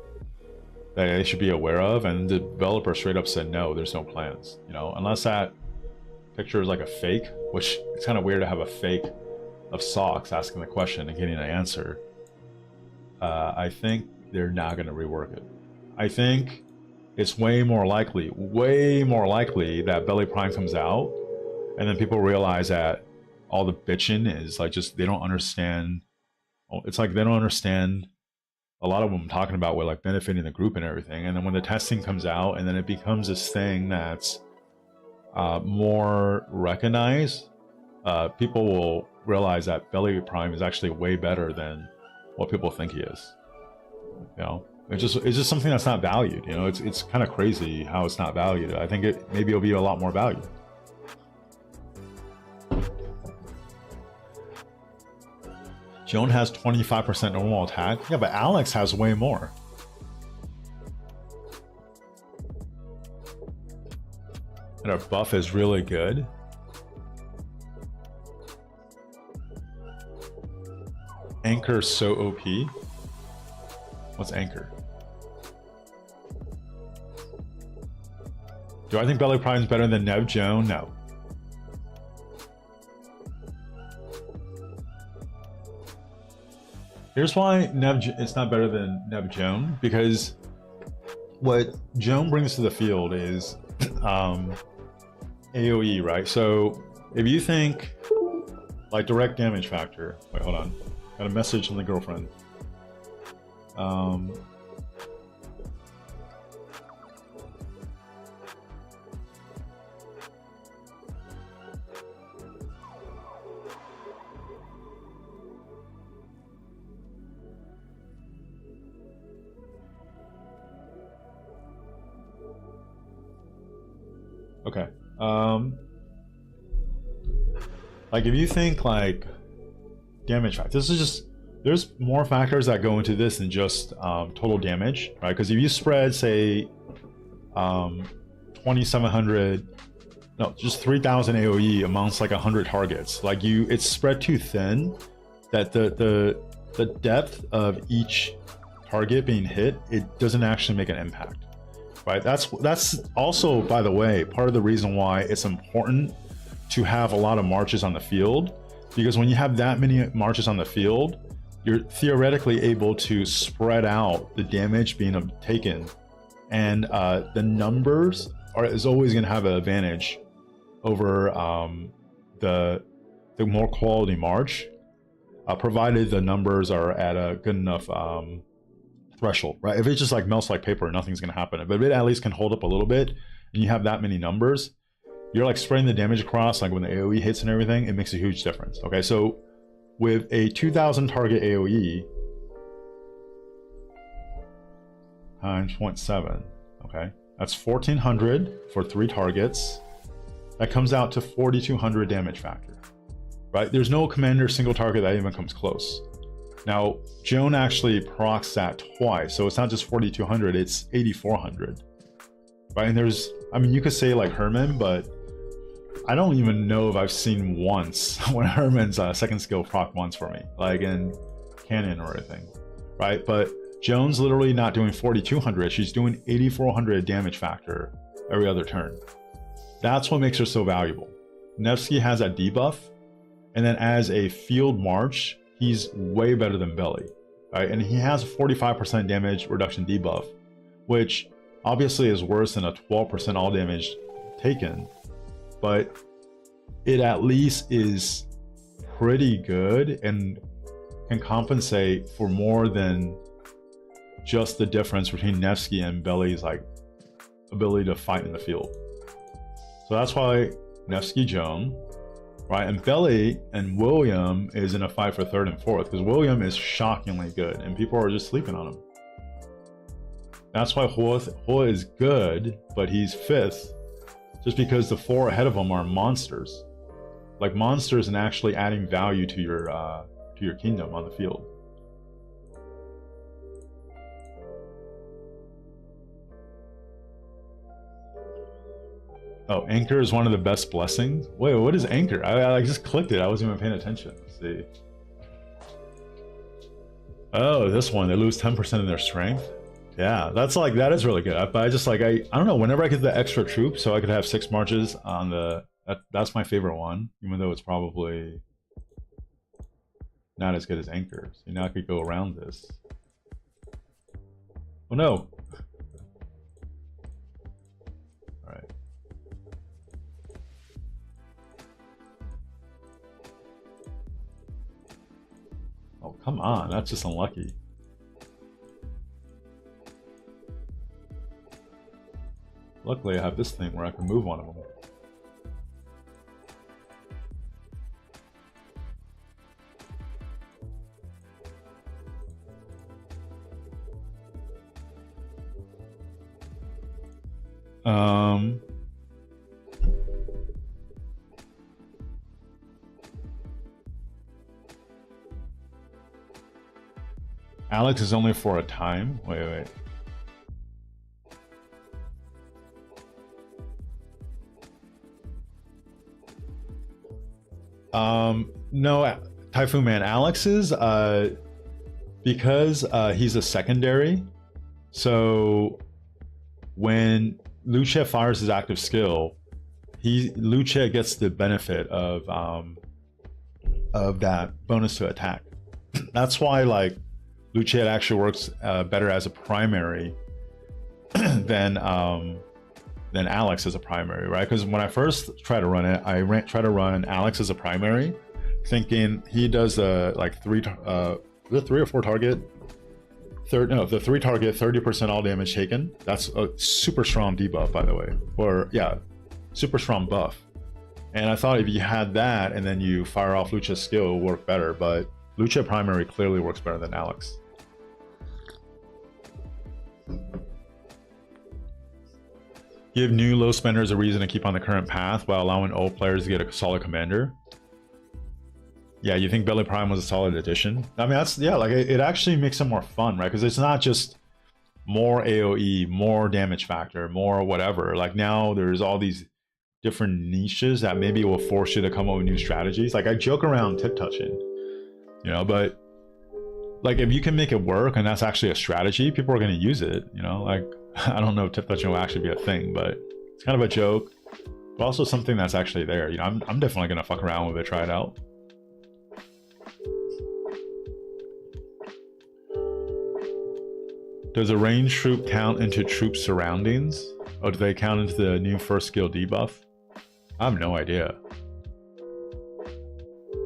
they should be aware of, and the developer straight up said no, there's no plans. You know, unless that picture is like a fake, which it's kind of weird to have a fake of Socks asking the question and getting an answer. I think they're not going to rework it. I think it's way more likely that Belly Prime comes out and then people realize that all the bitching is like just, they don't understand. It's like they don't understand a lot of what I'm talking about with like benefiting the group and everything. And then when the testing comes out and then it becomes this thing that's more recognized, people will realize that Belly Prime is actually way better than what people think he is. You know, it's just something that's not valued. You know, it's kind of crazy how it's not valued. I think maybe it'll be a lot more valued. Joan has 25% normal attack. Yeah, but Alex has way more. And our buff is really good. Anchor's so OP. What's Anchor? Do I think Belly Prime's better than Nev Joan? No. Here's why it's not better than Nev Joan, because what Joan brings to the field is AoE, right? So if you think like direct damage factor, wait, hold on. Got a message from the girlfriend. Okay. Like if you think like damage factor, this is just, there's more factors that go into this than just total damage, right? Because if you spread, say, 2,700, no, just 3,000 AoE amongst like 100 targets, like it's spread too thin that the depth of each target being hit, it doesn't actually make an impact. Right, that's also, by the way, part of the reason why it's important to have a lot of marches on the field, because when you have that many marches on the field, you're theoretically able to spread out the damage being taken, and the numbers is always going to have an advantage over the more quality march, provided the numbers are at a good enough threshold, right? If it just like melts like paper, nothing's going to happen. But if it at least can hold up a little bit, and you have that many numbers, you're like spreading the damage across, like when the AoE hits and everything, it makes a huge difference. Okay, so with a 2000 target AoE times 0.7, okay, that's 1400 for 3 targets. That comes out to 4200 damage factor, right? There's no commander single target that even comes close. Now, Joan actually procs that twice, so it's not just 4200, it's 8400, right? And there's, I mean, you could say like Herman, but I don't even know if I've seen once when Herman's second skill proc once for me, like in canon or anything, right? But Joan's literally not doing 4200, she's doing 8400 damage factor every other turn. That's what makes her so valuable. Nevsky has that debuff, and then as a field march, he's way better than Belly, right? And he has a 45% damage reduction debuff, which obviously is worse than a 12% all damage taken, but it at least is pretty good and can compensate for more than just the difference between Nevsky and Belly's like ability to fight in the field. So that's why Nevsky Joan, right? And Belly and William is in a fight for 3rd and 4th, because William is shockingly good and people are just sleeping on him. That's why Hua is good, but he's 5th, just because the 4 ahead of him are monsters. Like monsters and actually adding value to your kingdom on the field. Oh, Anchor is one of the best blessings? Wait, what is Anchor? I just clicked it. I wasn't even paying attention. Let's see. Oh, this one. They lose 10% of their strength. Yeah, that's like, that is really good. But I just like, I don't know, whenever I get the extra troops, so I could have 6 marches on the, that's my favorite one, even though it's probably not as good as Anchor. So now I could go around this. Oh no. All right. Oh, come on, that's just unlucky. Luckily, I have this thing where I can move one of them. Alex is only for a time. Wait. No, Typhoon Man. Alex is because he's a secondary. So when Lucia fires his active skill, Lucia gets the benefit of that bonus to attack. That's why like Lucia actually works better as a primary than Alex as a primary, right? Because when I first tried to run it, I tried to run Alex as a primary, thinking he does like 3 or 4 target. The 3 target 30% all damage taken. That's a super strong debuff, by the way, or yeah, super strong buff. And I thought if you had that and then you fire off Lucia's skill, it would work better. But Lucia primary clearly works better than Alex. Give new low spenders a reason to keep on the current path while allowing old players to get a solid commander. Yeah, you think Belly Prime was a solid addition? I mean, that's, yeah, like it actually makes it more fun, right? Because it's not just more AoE, more damage factor, more whatever. Like now there's all these different niches that maybe will force you to come up with new strategies. Like I joke around tip touching, you know, but like if you can make it work and that's actually a strategy, people are going to use it, you know. Like I don't know if tip touching will actually be a thing, but it's kind of a joke, but also something that's actually there. You know, I'm definitely going to fuck around with it, try it out. Does a ranged troop count into troop surroundings? Or do they count into the new first skill debuff? I have no idea.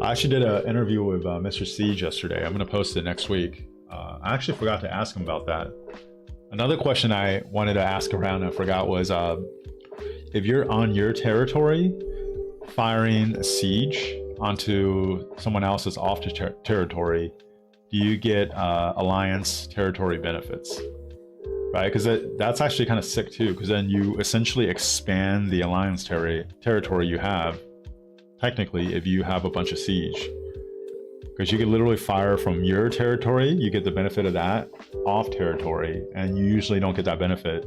I actually did an interview with Mr. Siege yesterday. I'm going to post it next week. I actually forgot to ask him about that. Another question I wanted to ask around and I forgot was if you're on your territory, firing a siege onto someone else's off territory, do you get alliance territory benefits? Right, because that's actually kind of sick too, because then you essentially expand the alliance territory you have, technically, if you have a bunch of siege. Because you can literally fire from your territory, you get the benefit of that off territory, and you usually don't get that benefit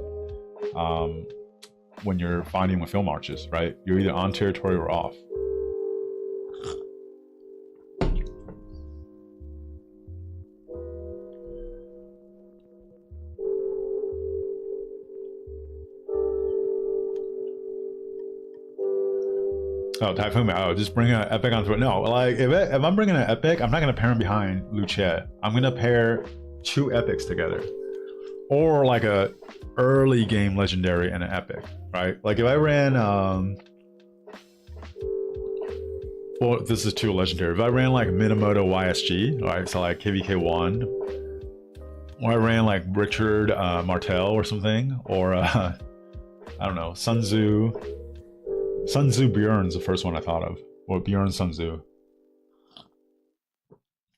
when you're fighting with field marches, right? You're either on territory or off. Oh, Typhoon, oh, just bring an epic onto it. No, like, if I'm bringing an epic, I'm not going to pair him behind Lucia. I'm going to pair 2 epics together. Or like a early game legendary and an epic, right? Like if I ran, well, this is 2 legendary. If I ran like Minamoto YSG, right, so like KVK1, or I ran like Richard Martel or something, or I don't know, Sun Tzu Bjorn's the first one I thought of. Or Bjorn Sun Tzu.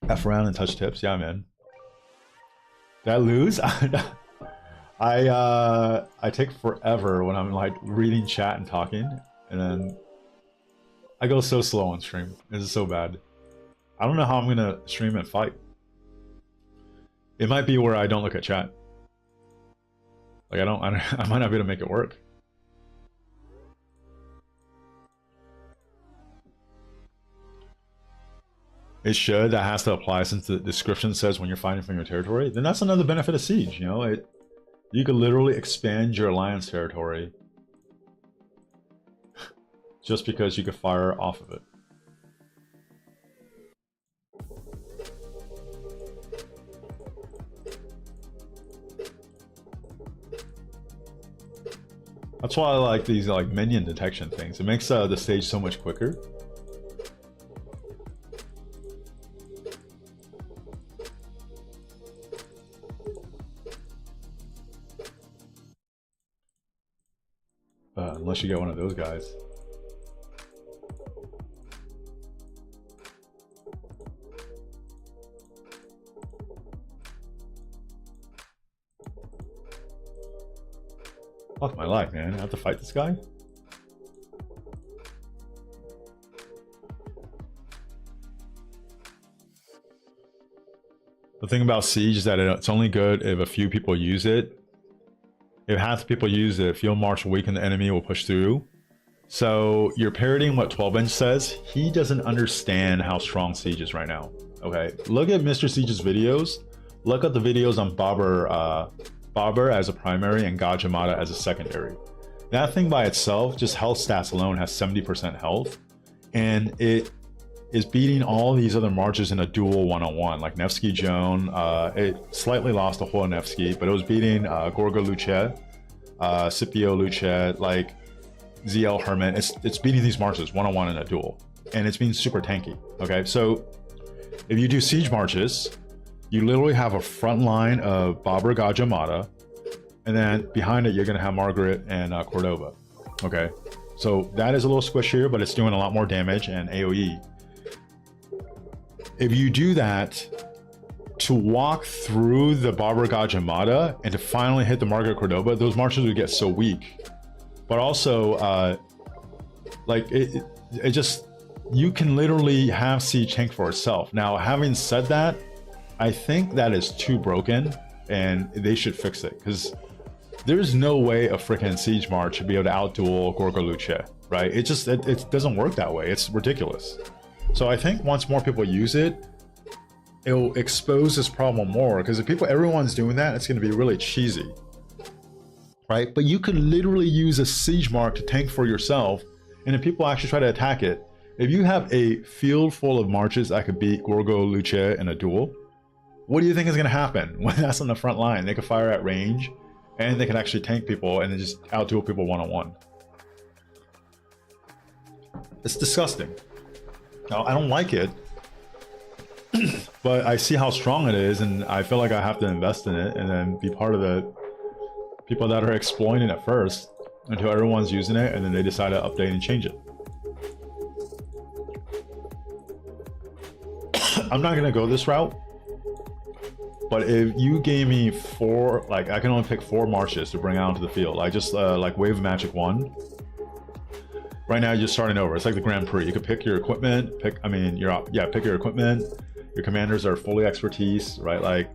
F around and touch tips. Yeah, man. Did I lose? I take forever when I'm like reading chat and talking, and then I go so slow on stream. This is so bad. I don't know how I'm gonna stream and fight. It might be where I don't look at chat. Like I might not be able to make it work. It should. That has to apply since the description says when you're fighting from your territory. Then that's another benefit of Siege, you know? You could literally expand your alliance territory just because you could fire off of it. That's why I like these like minion detection things. It makes the stage so much quicker. Unless you get one of those guys. Fuck my life, man. I have to fight this guy? The thing about Siege is that it's only good if a few people use it. If half the people use it, Field March will weaken the enemy, will push through. So you're parroting what 12-inch says. He doesn't understand how strong Siege is right now. Okay, look at Mr. Siege's videos. Look at the videos on Barber as a primary and Gajimata as a secondary. That thing by itself, just health stats alone, has 70% health. And it is beating all these other marches in a duel one-on-one, like Nevsky Joan. It slightly lost to Hoa Nevsky, but it was beating Gorgo Luchet, Scipio Luchet, like ZL Hermit. It's beating these marches one-on-one in a duel, and it's being super tanky. Okay, so if you do siege marches, you literally have a front line of Babur Gajah, and then behind it you're gonna have Margaret and Cordova. Okay, so that is a little squishier, but it's doing a lot more damage and AoE. If you do that to walk through the Babur Gajah and to finally hit the Margaret Cordova, those marches would get so weak. But also, like it just, you can literally have siege tank for itself. Now, having said that, I think that is too broken, and they should fix it, because there's no way a freaking siege march should be able to outduel Gorgo Luce, right? It just it doesn't work that way. It's ridiculous. So I think once more people use it, it'll expose this problem more, because if everyone's doing that, it's going to be really cheesy, right? But you could literally use a siege mark to tank for yourself, and if people actually try to attack it, if you have a field full of marches that could beat Gorgo Luce in a duel, What do you think is going to happen when that's on the front line? They can fire at range, and they can actually tank people and then just outduel people one-on-one. It's disgusting. Now, I don't like it, but I see how strong it is, and I feel like I have to invest in it and then be part of the people that are exploiting it first until everyone's using it, and then they decide to update and change it. I'm not gonna go this route, but if you gave me 4, like I can only pick 4 marches to bring out onto the field. I just like Wave of Magic 1. Right now you're just starting over. It's like the Grand Prix. You could pick your equipment, pick your equipment. Your commanders are fully expertise, right? Like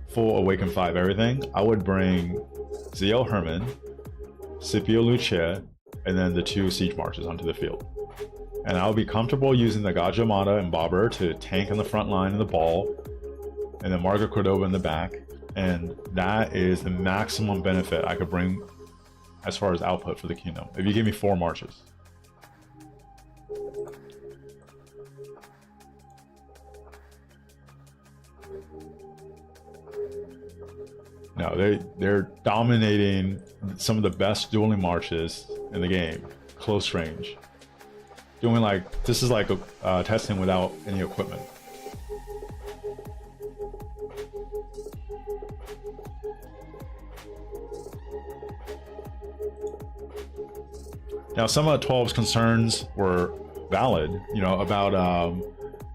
full Awaken 5 everything. I would bring Zio Herman, Scipio Lucia, and then the 2 siege marches onto the field. And I'll be comfortable using the Gajah Mata and Bobber to tank on the front line of the ball, and then Margaret Cordova in the back. And that is the maximum benefit I could bring as far as output for the kingdom. If you give me 4 marches. No, they're dominating some of the best dueling marches in the game, close range. Doing like, this is like testing without any equipment. Now, some of 12's concerns were valid, you know, about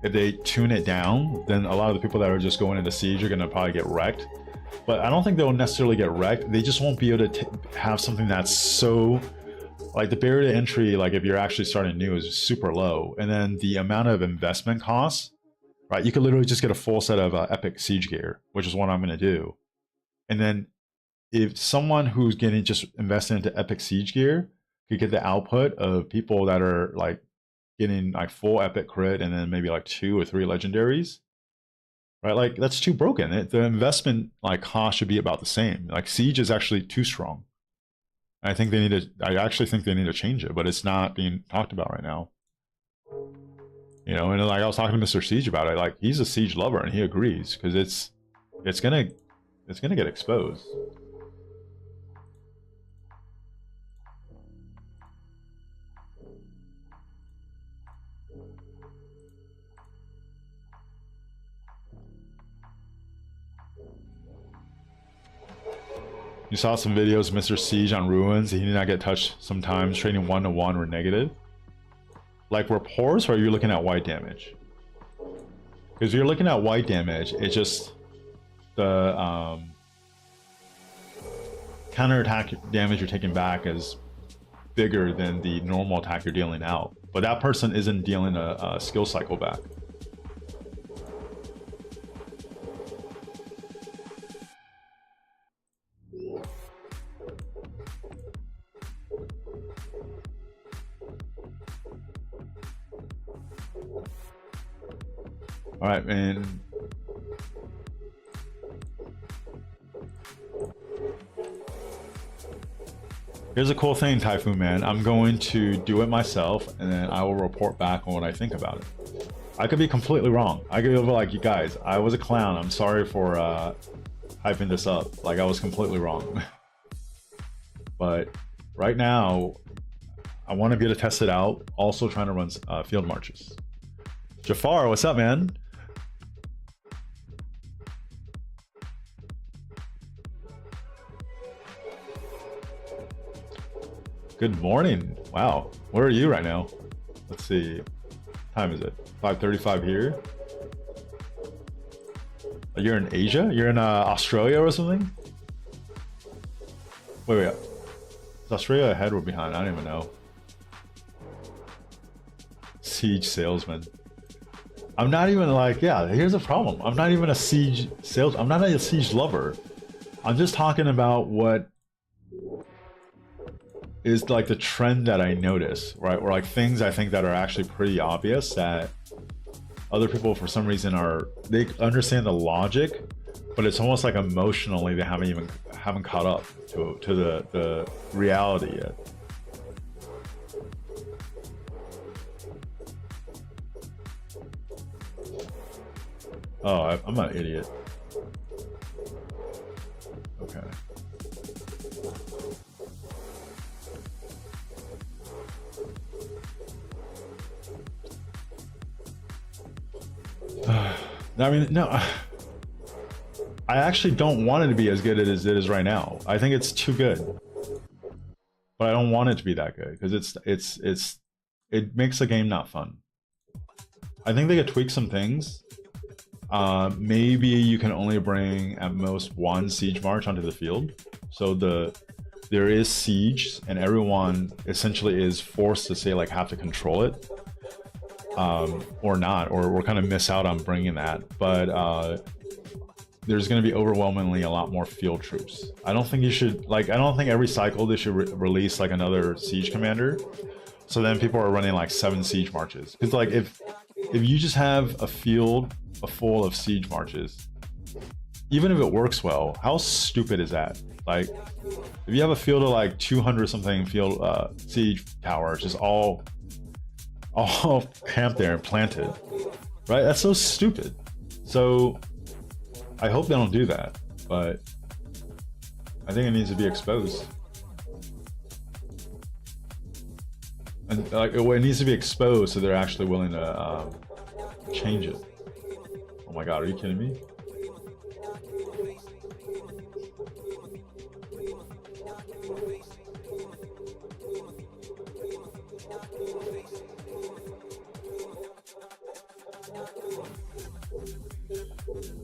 if they tune it down, then a lot of the people that are just going into siege are going to probably get wrecked. But I don't think they'll necessarily get wrecked. They just won't be able to have something that's so, like the barrier to entry, like if you're actually starting new, is super low. And then the amount of investment costs, right? You could literally just get a full set of epic siege gear, which is what I'm going to do. And then if someone who's getting just invested into epic siege gear could get the output of people that are like getting like full epic crit and then maybe like 2 or 3 legendaries, right? Like that's too broken. The investment like cost should be about the same. Like siege is actually too strong. I think they need to, I actually think they need to change it, but it's not being talked about right now. You know, and like I was talking to Mr. Siege about it, like he's a siege lover and he agrees, because it's gonna get exposed. You saw some videos of Mr. Siege on ruins. He did not get touched sometimes. Trading 1-to-1 were negative. Like reports, or are you looking at white damage? Because you're looking at white damage, it's just the counter-attack damage you're taking back is bigger than the normal attack you're dealing out. But that person isn't dealing a skill cycle back. All right, man. Here's a cool thing, Typhoon Man. I'm going to do it myself, and then I will report back on what I think about it. I could be completely wrong. I could be like, you guys, I was a clown. I'm sorry for hyping this up. Like, I was completely wrong. But right now, I want to be able to test it out. Also trying to run field marches. Jafar, what's up, man? Good morning. Wow. Where are you right now? Let's see. What time is it? 5:35 here. You're in Asia? You're in Australia or something? Wait. Is Australia ahead or behind? I don't even know. Siege salesman. I'm not even like, yeah, here's the problem. I'm not even a siege sales. I'm not a siege lover. I'm just talking about what is like the trend that I notice, right? Or like things I think that are actually pretty obvious that other people for some reason they understand the logic, but it's almost like emotionally they haven't caught up to the reality yet. Oh, I'm an idiot. Okay. I mean, no. I actually don't want it to be as good as it is right now. I think it's too good, but I don't want it to be that good because it makes the game not fun. I think they could tweak some things. Maybe you can only bring at most one siege march onto the field, so there is siege, and everyone essentially is forced to say like have to control it, or not, or we're kind of miss out on bringing that. But there's going to be overwhelmingly a lot more field troops. I don't think you should I don't think every cycle they should release like another siege commander. So then people are running like 7 siege marches. Because like if you just have a field full of siege marches, even if it works well, how stupid is that? Like if you have a field of like 200 something field siege towers, just all camped there and planted, right? That's so stupid. So I hope they don't do that, but I think it needs to be exposed. And like it needs to be exposed so they're actually willing to change it. Oh my god, are you kidding me?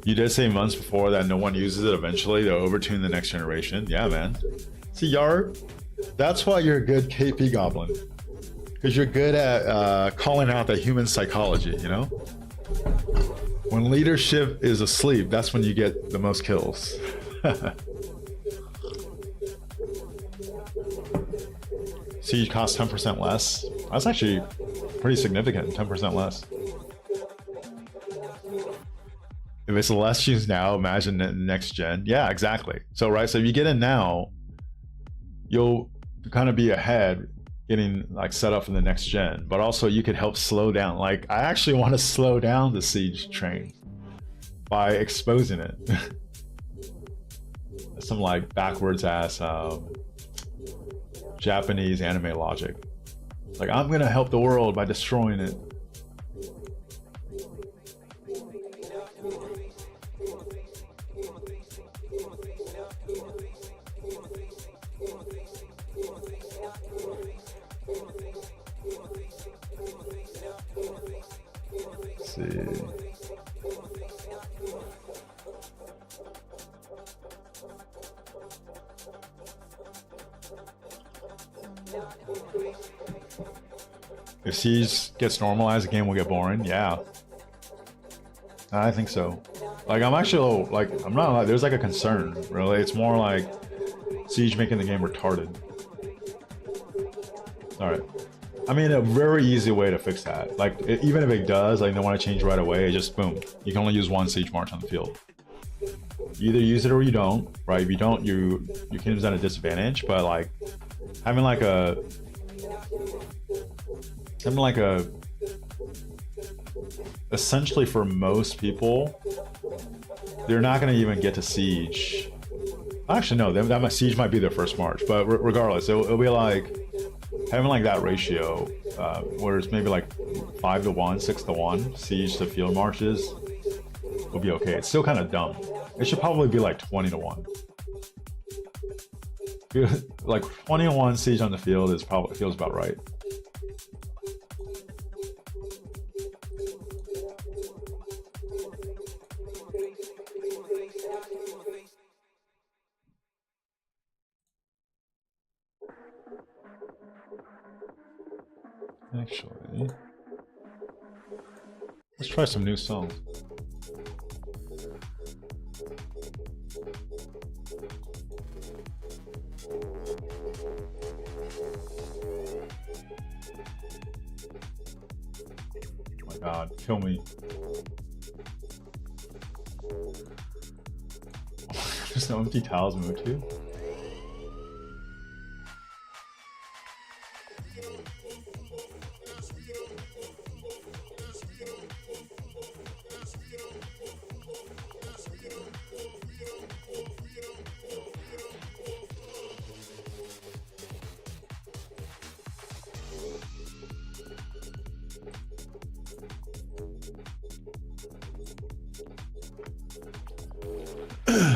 You did say months before that no one uses it eventually to overtune the next generation. Yeah, man. See, Yar, that's why you're a good KP goblin. Because you're good at calling out the human psychology, you know? When leadership is asleep, that's when you get the most kills. Siege costs 10% less. That's actually pretty significant, 10% less. If it's less use now, imagine next gen. Yeah, exactly. So, right, so if you get in now, you'll kind of be ahead, getting like set up for the next gen, but also you could help slow down. Like I actually want to slow down the siege train by exposing it. Some like backwards ass Japanese anime logic. Like I'm gonna help the world by destroying it. See. If siege gets normalized, the game will get boring. Yeah, I think so. Like I'm actually like I'm not like there's like a concern. Really, it's more like siege making the game retarded. All right. I mean, a very easy way to fix that. Like, even if it does, like, they want to change right away, just boom. You can only use one siege march on the field. You either use it or you don't, right? If you don't, your kingdom's at a disadvantage. But like, having like a, essentially for most people, they're not going to even get to siege. Actually, no, that siege might be their first march. But regardless, it'll be like having like that ratio, where it's maybe like 5 to 1, 6 to 1 siege to field marches will be okay. It's still kind of dumb. It should probably be like 20 to 1. Like 20 to 1 siege on the field is probably feels about right. Actually, let's try some new songs. Oh my god, kill me. There's no empty tiles move too.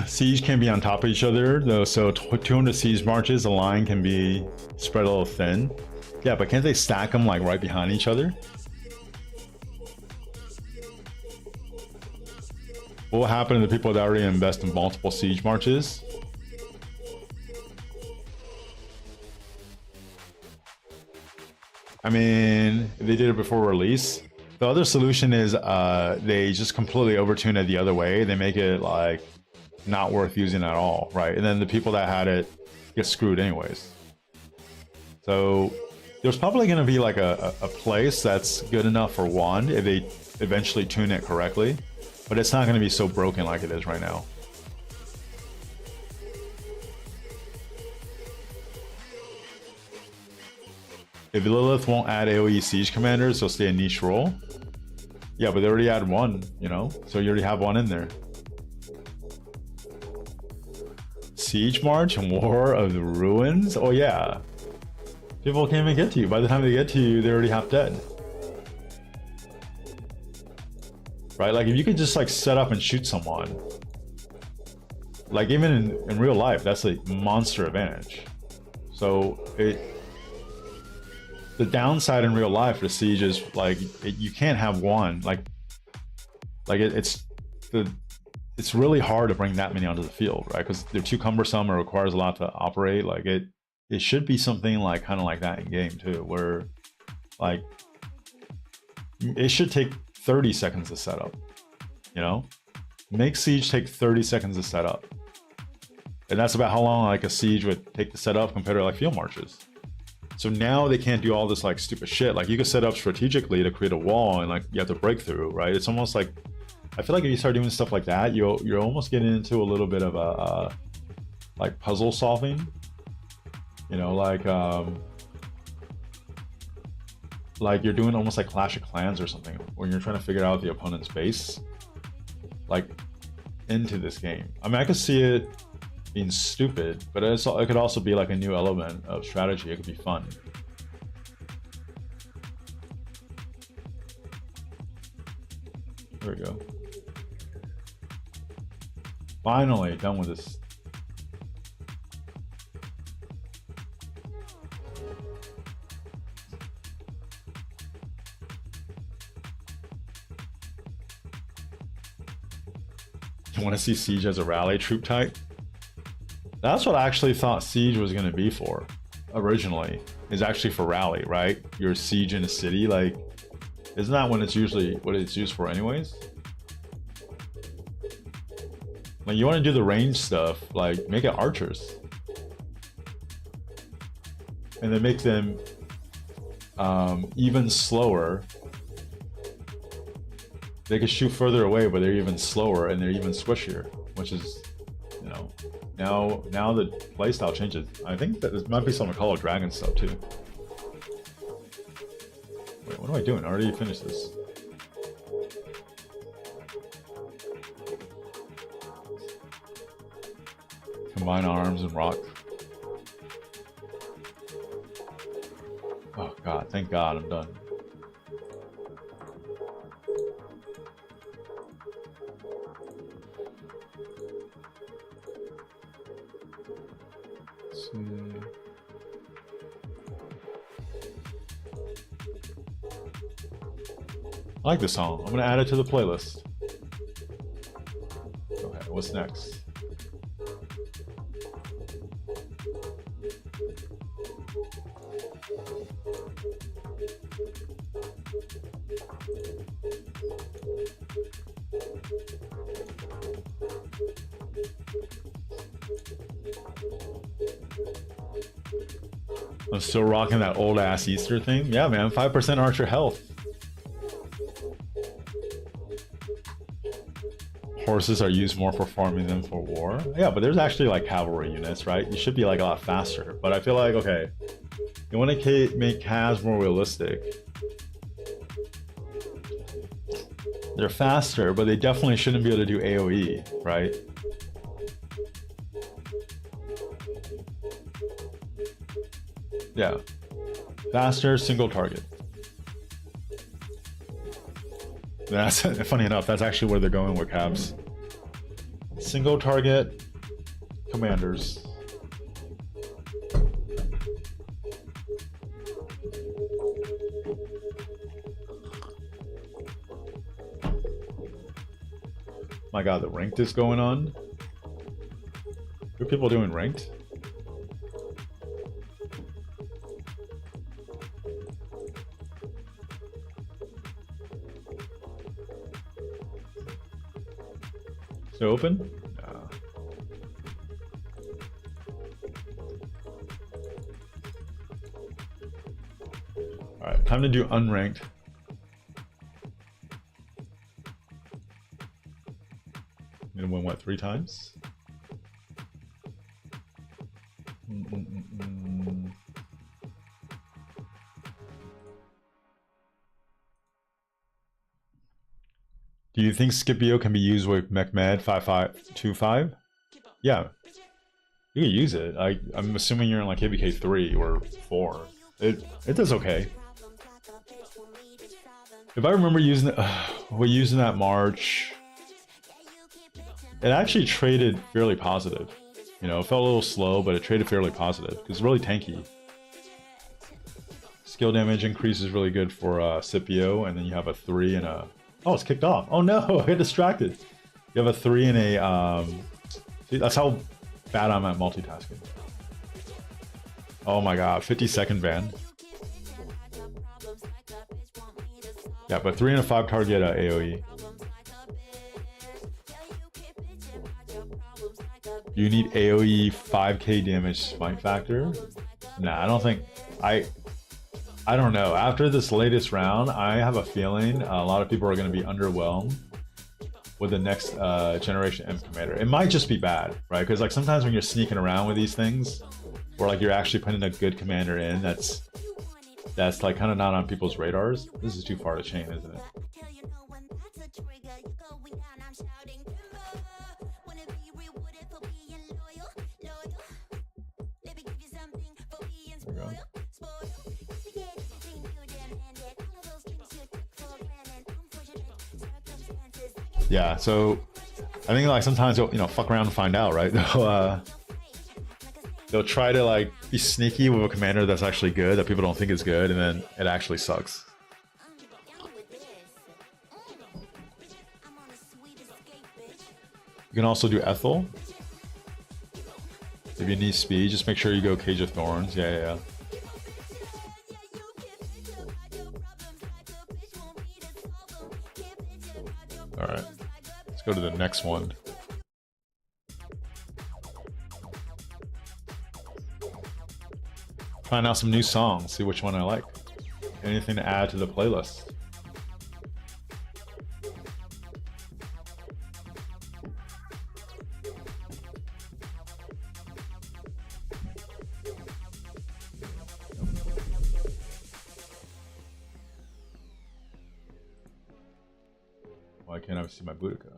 Siege can be on top of each other though, so 200 siege marches, the line can be spread a little thin. Yeah, but can't they stack them like right behind each other? What will happen to the people that already invest in multiple siege marches? I mean, if they did it before release. The other solution is they just completely overtune it the other way. They make it like not worth using at all, right? And then the people that had it get screwed anyways. So there's probably going to be like a place that's good enough for one if they eventually tune it correctly, but it's not going to be so broken like it is right now. If Lilith won't add AoE siege commanders, they'll stay a niche role. Yeah, but they already had one, you know? So you already have one in there. Siege March and War of the Ruins? Oh yeah. People can't even get to you. By the time they get to you, they're already half dead. Right? Like if you could just like set up and shoot someone. Like even in real life, that's a monster advantage. So the downside in real life for siege is like you can't have one. It's really hard to bring that many onto the field, right? Because they're too cumbersome or requires a lot to operate. Like it should be something like kind of like that in game too, where like it should take 30 seconds to set up. You know, make siege take 30 seconds to set up, and that's about how long like a siege would take to set up compared to like field marches. So now they can't do all this like stupid shit. Like you could set up strategically to create a wall and like you have to break through, right? It's almost like, I feel like if you start doing stuff like that, you're almost getting into a little bit of a like puzzle solving. You know, like you're doing almost like Clash of Clans or something, when you're trying to figure out the opponent's base, like into this game. I mean, I could see it being stupid, but it could also be like a new element of strategy. It could be fun. There we go. Finally done with this. You want to see Siege as a rally troop type? That's what I actually thought Siege was going to be for originally. Is actually for rally, right? Your siege in a city, like, isn't that when it's usually what it's used for anyways? Like you want to do the range stuff, like make it archers. And then make them even slower. They can shoot further away, but they're even slower and they're even squishier, which is, you know, now the playstyle changes. I think that there might be some Call of Dragon stuff too. Wait, what am I doing? I already finished this. Combine arms and rock. Oh god, thank god I'm done. Let's see. I like this song. I'm gonna add it to the playlist. Okay, what's next? I'm still rocking that old ass Easter thing. Yeah, man, 5% archer health. Horses are used more for farming than for war. Yeah, but there's actually like cavalry units, right? You should be like a lot faster. But I feel like, okay, you want to make calves more realistic. They're faster, but they definitely shouldn't be able to do AoE, right? Yeah, faster, single target. That's funny enough. That's actually where they're going with cabs. Single target commanders. My god, the ranked is going on. Are people doing ranked? Is it open? No. Alright, time to do unranked. I'm gonna win what, 3 times? Do you think Scipio can be used with Mechmed 5525? Yeah, you can use it. I'm assuming you're in like KBK 3 or 4. It does okay. If I remember using it, we're using that March. It actually traded fairly positive. You know, it felt a little slow, but it traded fairly positive because it's really tanky. Skill damage increase is really good for Scipio, and then you have a 3 and a. Oh, it's kicked off. Oh no, I got distracted. You have a 3 and a. See, that's how bad I'm at multitasking. Oh my god, 50-second ban. Yeah, but 3 and a 5 target AoE. You need AoE 5k damage smite factor? Nah, I don't think. I don't know. After this latest round, I have a feeling a lot of people are going to be underwhelmed with the next generation M commander. It might just be bad, right? Because like sometimes when you're sneaking around with these things, or like you're actually putting a good commander in, that's like kind of not on people's radars. This is too far to chain, isn't it? There we go. Yeah, so I think like sometimes you'll fuck around and find out, right? They'll try to like be sneaky with a commander that's actually good that people don't think is good, and then it actually sucks. You can also do Ethel. If you need speed, just make sure you go Cage of Thorns. Yeah. Alright, let's go to the next one. Find out some new songs, see which one I like. Anything to add to the playlist. Why can't I see my Boudica?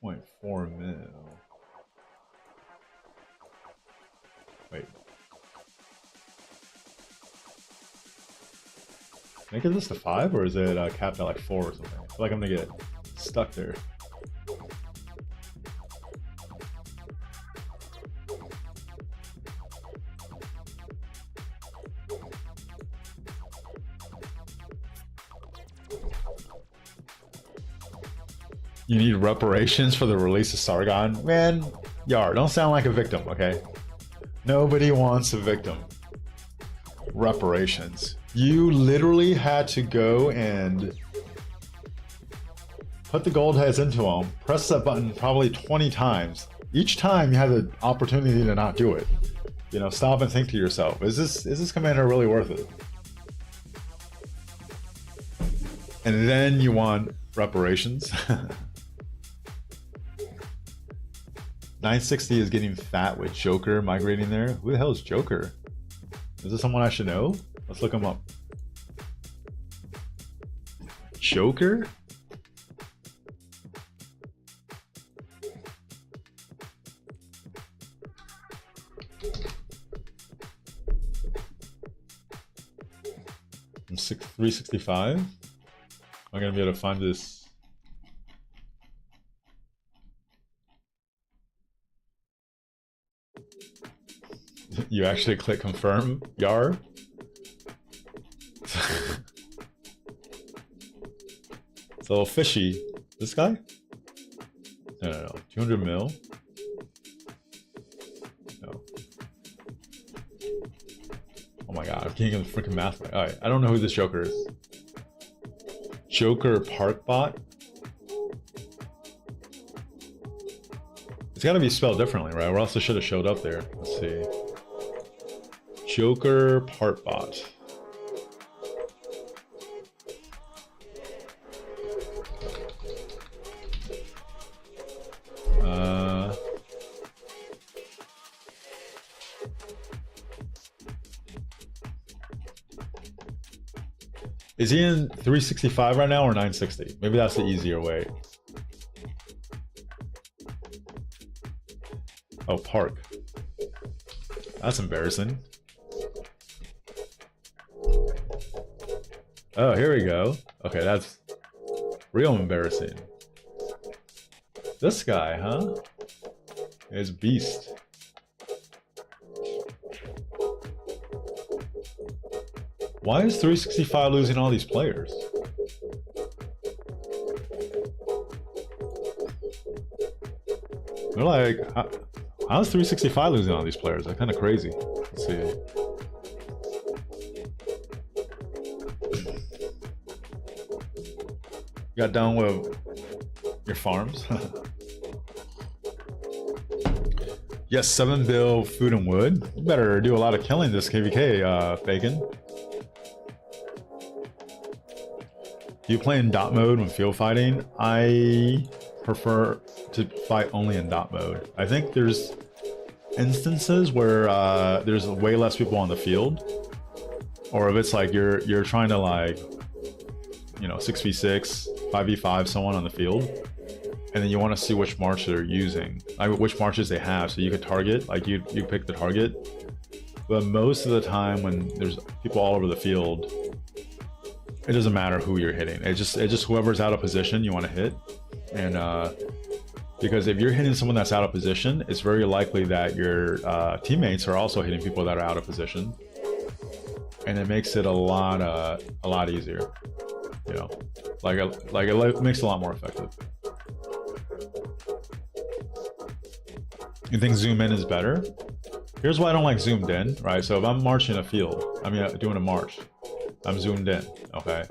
$2.4 mil. Wait. Make it this to 5, or is it capped at like 4 or something? I feel like I'm gonna get stuck there. You need reparations for the release of Sargon? Man, Yar, don't sound like a victim, okay? Nobody wants a victim. Reparations. You literally had to go and put the gold heads into them, press that button probably 20 times. Each time you had the opportunity to not do it. You know, stop and think to yourself, is this commander really worth it? And then you want reparations. 960 is getting fat with Joker migrating there. Who the hell is Joker? Is this someone I should know? Let's look him up. Joker? I'm 365. Am I gonna be able to find this? You actually click confirm, Yar? It's a little fishy. This guy? No. 200 mil? No. Oh my god, I can't get the freaking math right. Alright, I don't know who this Joker is. Joker Park Bot? It's gotta be spelled differently, right? Or else it should have showed up there. Let's see. Joker Part Bot. Is he in 365 right now or 960? Maybe that's the easier way. Oh, Park. That's embarrassing. Oh, here we go. Okay, that's real embarrassing. This guy, huh? Is beast. Why is 365 losing all these players? They're like, how's 365 losing all these players? They're kind of crazy. Let's see. Got done with your farms. Yes, 7 bill food and wood. You better do a lot of killing this KVK, Bacon. Do you play in dot mode when field fighting? I prefer to fight only in dot mode. I think there's instances where there's way less people on the field, or if it's like you're trying to, like, you know, 6v6, 5v5 someone on the field, and then you want to see which march they're using, like which marches they have, so you could target, like you pick the target. But most of the time when there's people all over the field, it doesn't matter who you're hitting. It's just whoever's out of position you want to hit. And because if you're hitting someone that's out of position, it's very likely that your teammates are also hitting people that are out of position, and it makes it a lot easier. You know, like it makes it a lot more effective. You think zoom in is better? Here's why I don't like zoomed in, right? So if I'm marching a field, I mean doing a march, I'm zoomed in, okay?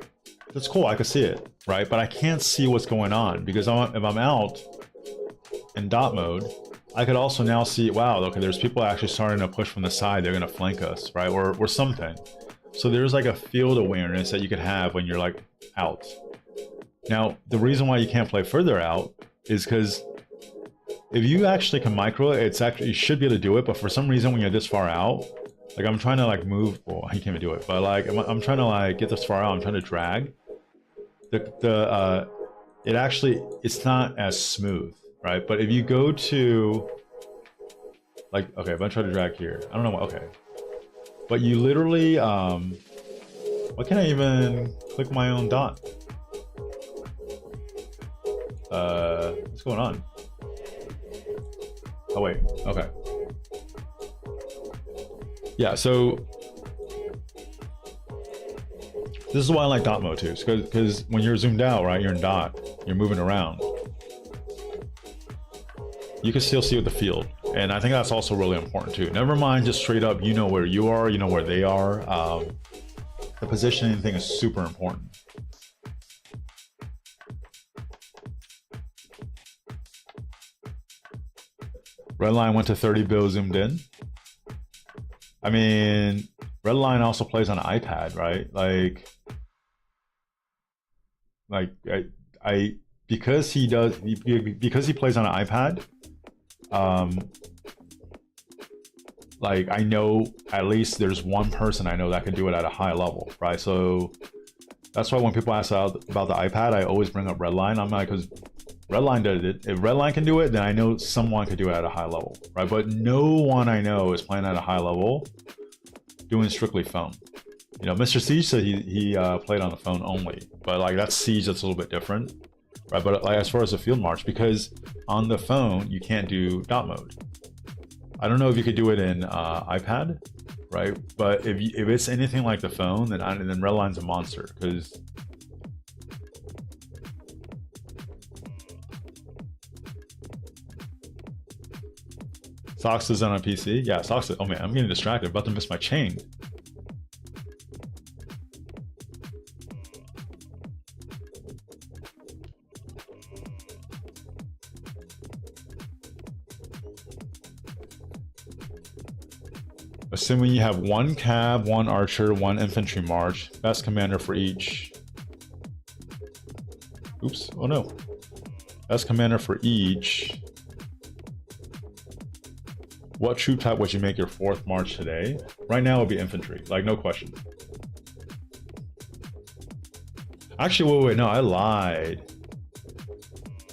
That's cool, I can see it, right? But I can't see what's going on, because if I'm out in dot mode, I could also now see, wow, okay, there's people actually starting to push from the side, they're gonna flank us, right? Or something. So there's like a field awareness that you could have when you're like out. Now, the reason why you can't play further out is because if you actually can micro it, it's actually, you should be able to do it, but for some reason when you're this far out, like I'm trying to like move, well, I can't even do it, but like I'm trying to like get this far out, I'm trying to drag. It actually, it's not as smooth, right? But if you go to, like, okay, if I try to drag here, I don't know what, okay. But you literally, why can't I even click my own dot? What's going on? Oh wait, okay. Yeah, so this is why I like dot mode too, because when you're zoomed out, right, you're in dot, you're moving around, you can still see the field, and I think that's also really important too. Never mind just straight up, you know where you are, you know where they are. The positioning thing is super important. Redline went to 30 bill zoomed in. I mean, Redline also plays on an iPad, right? Like I because he plays on an iPad, Like I know at least there's one person I know that can do it at a high level, right? So that's why when people ask about the iPad, I always bring up Redline. I'm like, because Redline did it. If Redline can do it, then I know someone could do it at a high level, right? But no one I know is playing at a high level doing strictly phone. You know, Mr. Siege said he played on the phone only, but like that's Siege, that's a little bit different, right? But like as far as the field march, because on the phone you can't do dot mode. I don't know if you could do it in iPad, right? But if it's anything like the phone, then Redline's a monster because Socks is on a PC. Yeah, Socks. Oh man, I'm getting distracted. About to miss my chain. Assuming you have one cab, one archer, one infantry march, best commander for each. Oops, oh no. Best commander for each. What troop type would you make your 4th march today? Right now it would be infantry, like no question. Actually, wait, no, I lied.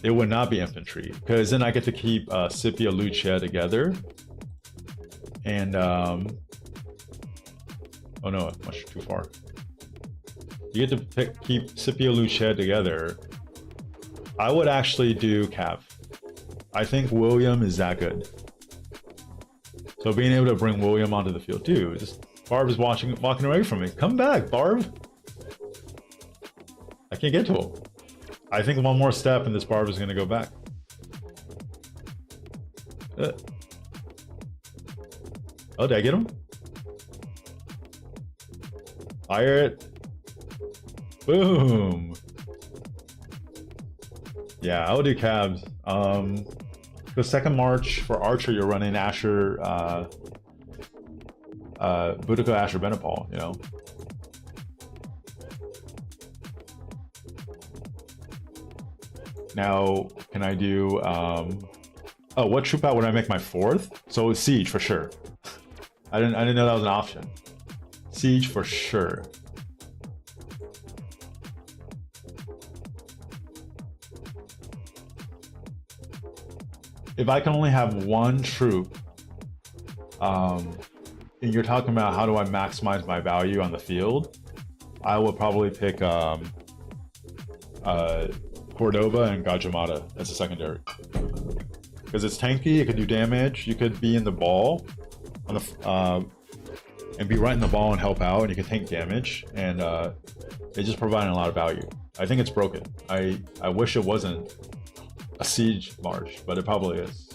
It would not be infantry, because then I get to keep Scipio Lucia together. And oh no, much too far. You get to keep Scipio Lucia together. I would actually do Cav. I think William is that good. So being able to bring William onto the field too. Just Barb is walking away from me. Come back, Barb. I can't get to him. I think one more step and this Barb is going to go back. Oh, did I get him? Fire it. Boom. Yeah, I would do cabs. The second march for Archer, you're running Asher, Boudica, Asher, Benepal, you know? Now, can I do, oh, what troop out would I make my 4th? So it's Siege for sure. I didn't know that was an option. Siege for sure. If I can only have one troop, and you're talking about how do I maximize my value on the field, I would probably pick Cordoba and Gajimata as a secondary. Because it's tanky, it can do damage, you could be in the ball on the, and be right in the ball and help out, and you can tank damage, and it's just providing a lot of value. I think it's broken. I wish it wasn't a siege march, but it probably is.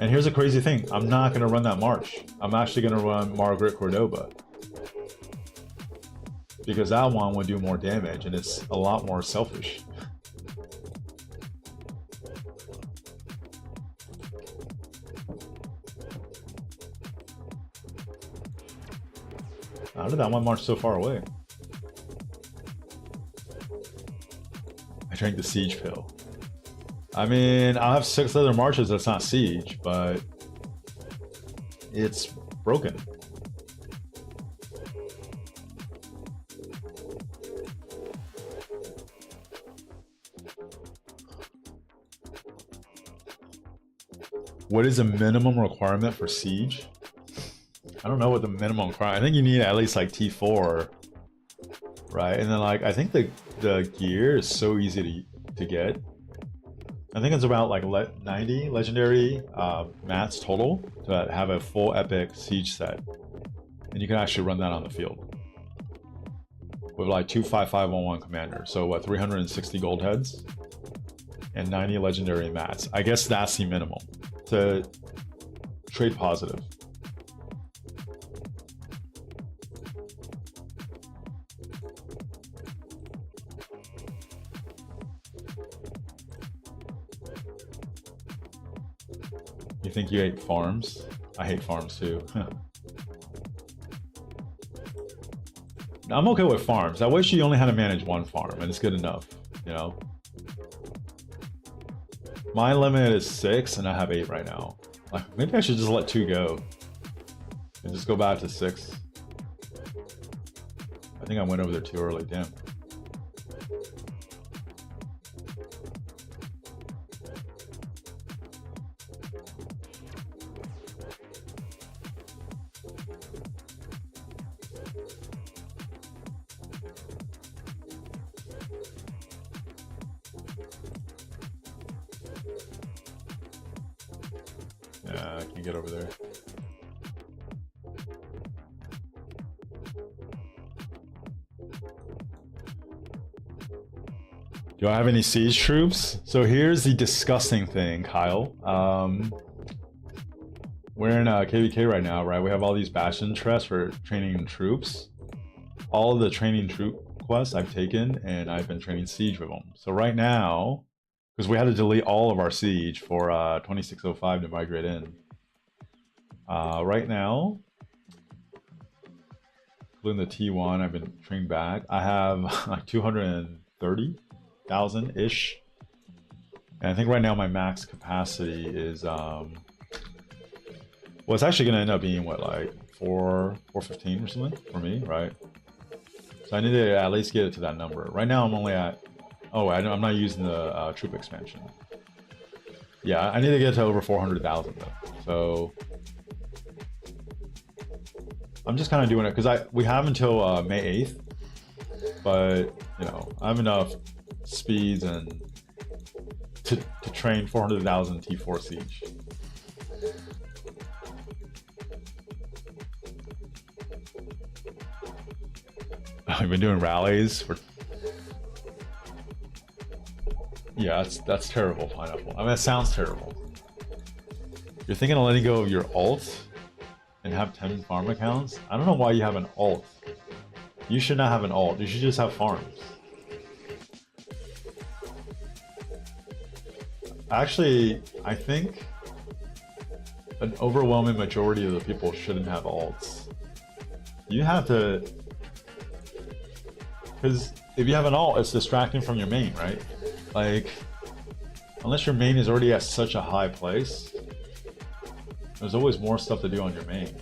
And here's a crazy thing. I'm not going to run that march. I'm actually going to run Margaret Cordoba. Because that one would do more damage, and it's a lot more selfish. How did that one march so far away? I drank the siege pill. I mean, I'll have 6 other marches that's not siege, but it's broken. What is a minimum requirement for siege? I don't know what the minimum requirement. I think you need at least like T4, right? And then like I think the gear is so easy to get. I think it's about like 90 legendary mats total to have a full epic siege set, and you can actually run that on the field with like 2 5-5-1-1 commanders. So what, 360 gold heads and 90 legendary mats. I guess that's the minimum to trade positive. You think you hate farms? I hate farms too. I'm okay with farms. I wish you only had to manage one farm and it's good enough, you know? My limit is 6 and I have 8 right now. Like, maybe I should just let 2 go. And just go back to 6. I think I went over there too early, damn. Yeah, I can get over there. Do I have any siege troops? So here's the disgusting thing, Kyle. We're in KVK right now, right? We have all these bastion chests for training troops. All of the training troop quests I've taken, and I've been training siege with them. So right now, because we had to delete all of our siege for 2605 to migrate in. Right now, including the T1, I've been trained back. I have like 230,000-ish. And I think right now my max capacity is, well, it's actually going to end up being, what, like 415 or something for me, right? So I need to at least get it to that number. Right now I'm only at, oh, I'm not using the troop expansion. Yeah, I need to get to over 400,000 though. So I'm just kind of doing it because we have until May 8th, but you know, I have enough speeds and to train 400,000 T4 siege. I've been doing rallies for. Yeah, that's terrible, Pineapple. I mean, that sounds terrible. You're thinking of letting go of your alt and have 10 farm accounts? I don't know why you have an alt. You should not have an alt. You should just have farms. Actually, I think an overwhelming majority of the people shouldn't have alts. You have to, because if you have an alt, it's distracting from your main, right? Like, unless your main is already at such a high place, there's always more stuff to do on your main.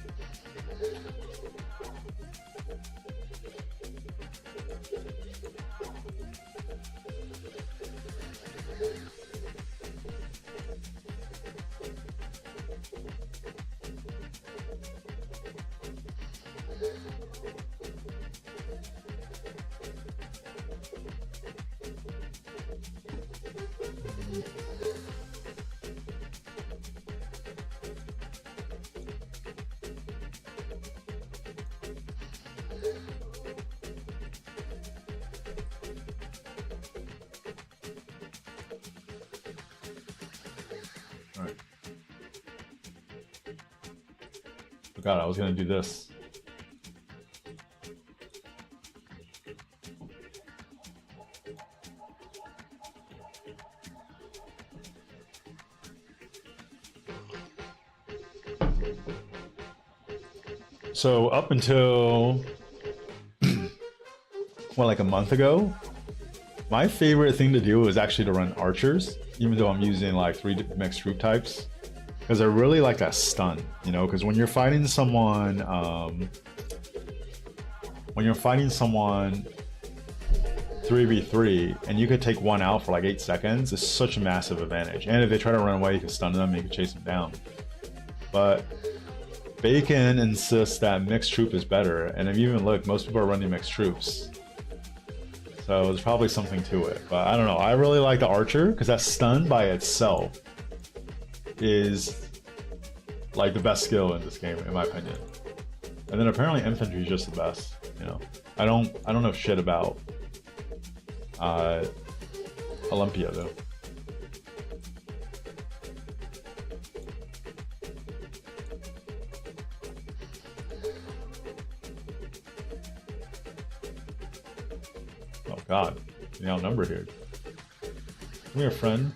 Alright. God, I was gonna do this. So up until well, like a month ago, my favorite thing to do was actually to run archers, even though I'm using like 3 mixed troop types, because I really like that stun, you know, because when you're fighting someone 3v3 and you could take one out for like 8 seconds, it's such a massive advantage. And if they try to run away, you can stun them and you can chase them down. But Bacon insists that mixed troop is better, and if you even look, most people are running mixed troops. So there's probably something to it, but I don't know. I really like the archer because that stun by itself is like the best skill in this game, in my opinion. And then apparently infantry is just the best. You know, I don't know shit about Olympia though. Oh God, getting outnumbered here. Come here, friend.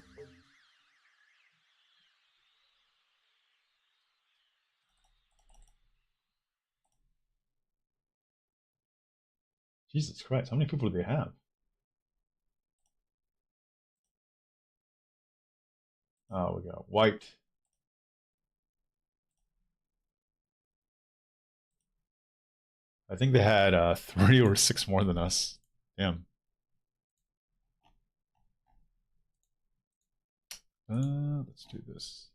Jesus Christ, how many people do they have? Oh, we got white. I think they had 3 or 6 more than us. Damn. Let's do this.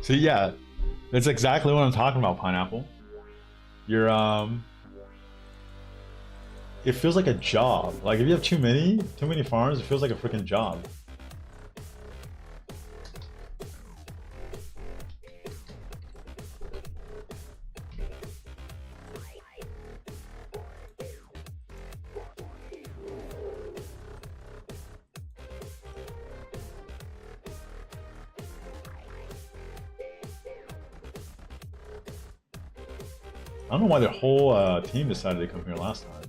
So yeah, that's exactly what I'm talking about, Pineapple. You're it feels like a job. Like if you have too many farms, it feels like a freaking job. I don't know why their whole team decided to come here last time.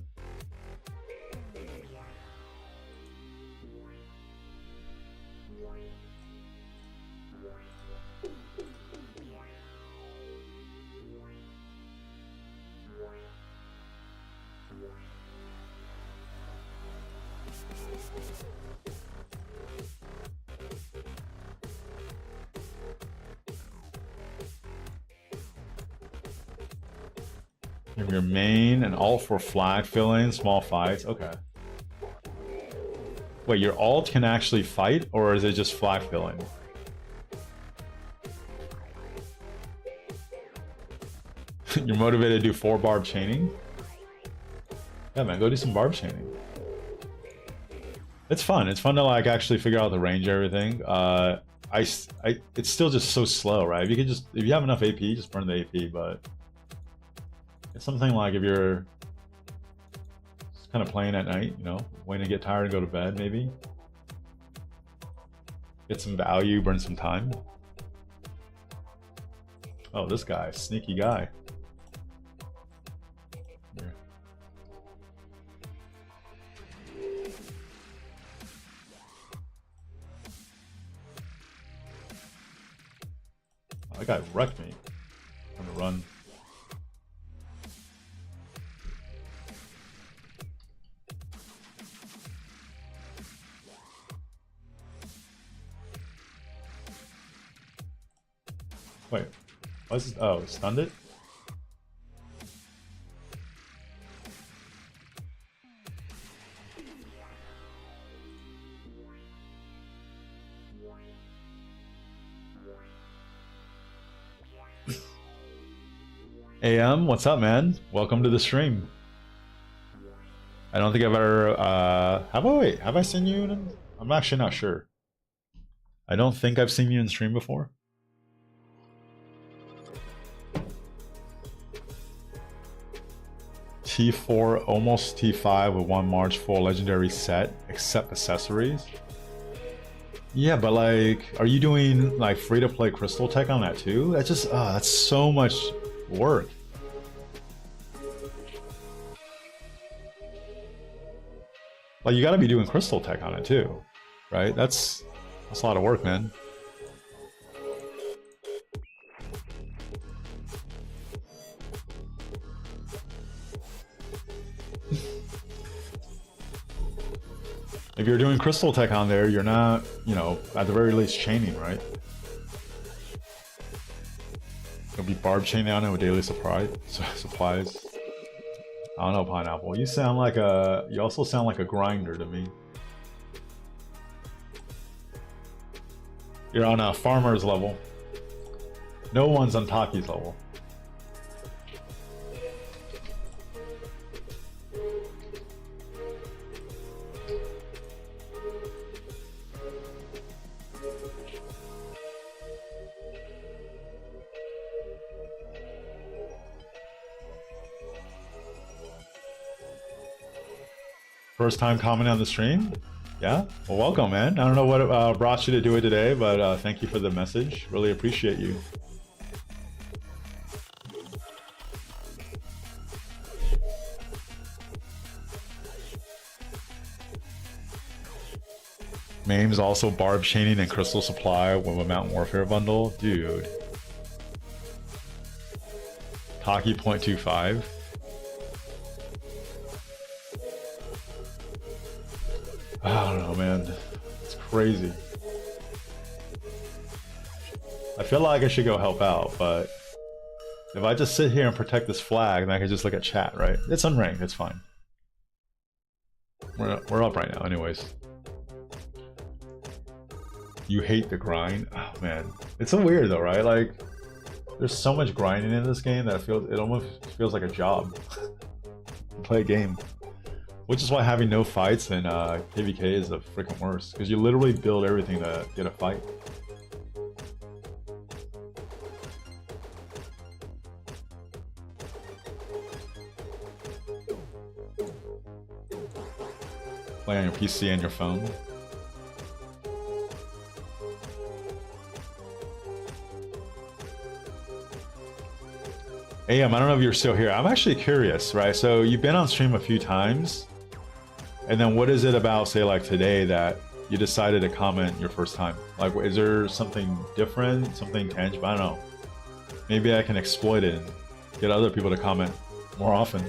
Your main and alt for flag filling, small fights. Okay. Wait, your alt can actually fight, or is it just flag filling? You're motivated to do 4 barb chaining? Yeah, man, go do some barb chaining. It's fun. It's fun to like actually figure out the range of everything. It's still just so slow, right? If you have enough AP, just burn the AP. But it's something like if you're just kind of playing at night, you know, waiting to get tired and go to bed, maybe get some value, burn some time. Oh, this guy, sneaky guy. Here. Oh, that guy wrecked me. I'm gonna run. Wait, what's this? Oh, stunned it? AM, what's up, man? Welcome to the stream. I don't think I've ever, have I seen you in, I'm actually not sure. I don't think I've seen you in stream before. T4, almost T5 with 1 March full legendary set, except accessories. Yeah, but like, are you doing like free-to-play crystal tech on that too? That's just, that's so much work. Like, you gotta be doing crystal tech on it too, right? That's a lot of work, man. If you're doing crystal tech on there, you're not, you know, at the very least chaining, right? You'll be barb chaining on it with daily supplies. I don't know, Pineapple. You sound like a, you also sound like a grinder to me. You're on a farmer's level. No one's on Taki's level. First time commenting on the stream? Yeah? Well, welcome, man. I don't know what brought you to do it today, but thank you for the message. Really appreciate you. Mame's also Barb chaining and crystal supply with a Mountain Warfare bundle. Dude. Taki 0.25. I don't know, man. It's crazy. I feel like I should go help out, but if I just sit here and protect this flag, then I can just look at chat, right? It's unranked, it's fine. We're up right now, anyways. You hate the grind? Oh man, it's so weird though, right? Like, there's so much grinding in this game that it almost feels like a job. Play a game, which is why having no fights in KVK is the freaking worst, because you literally build everything to get a fight. Play on your PC and your phone. AM, I don't know if you're still here. I'm actually curious, right? So you've been on stream a few times, and then what is it about, say, like today that you decided to comment your first time? Like, is there something different, something tangible? I don't know. Maybe I can exploit it and get other people to comment more often.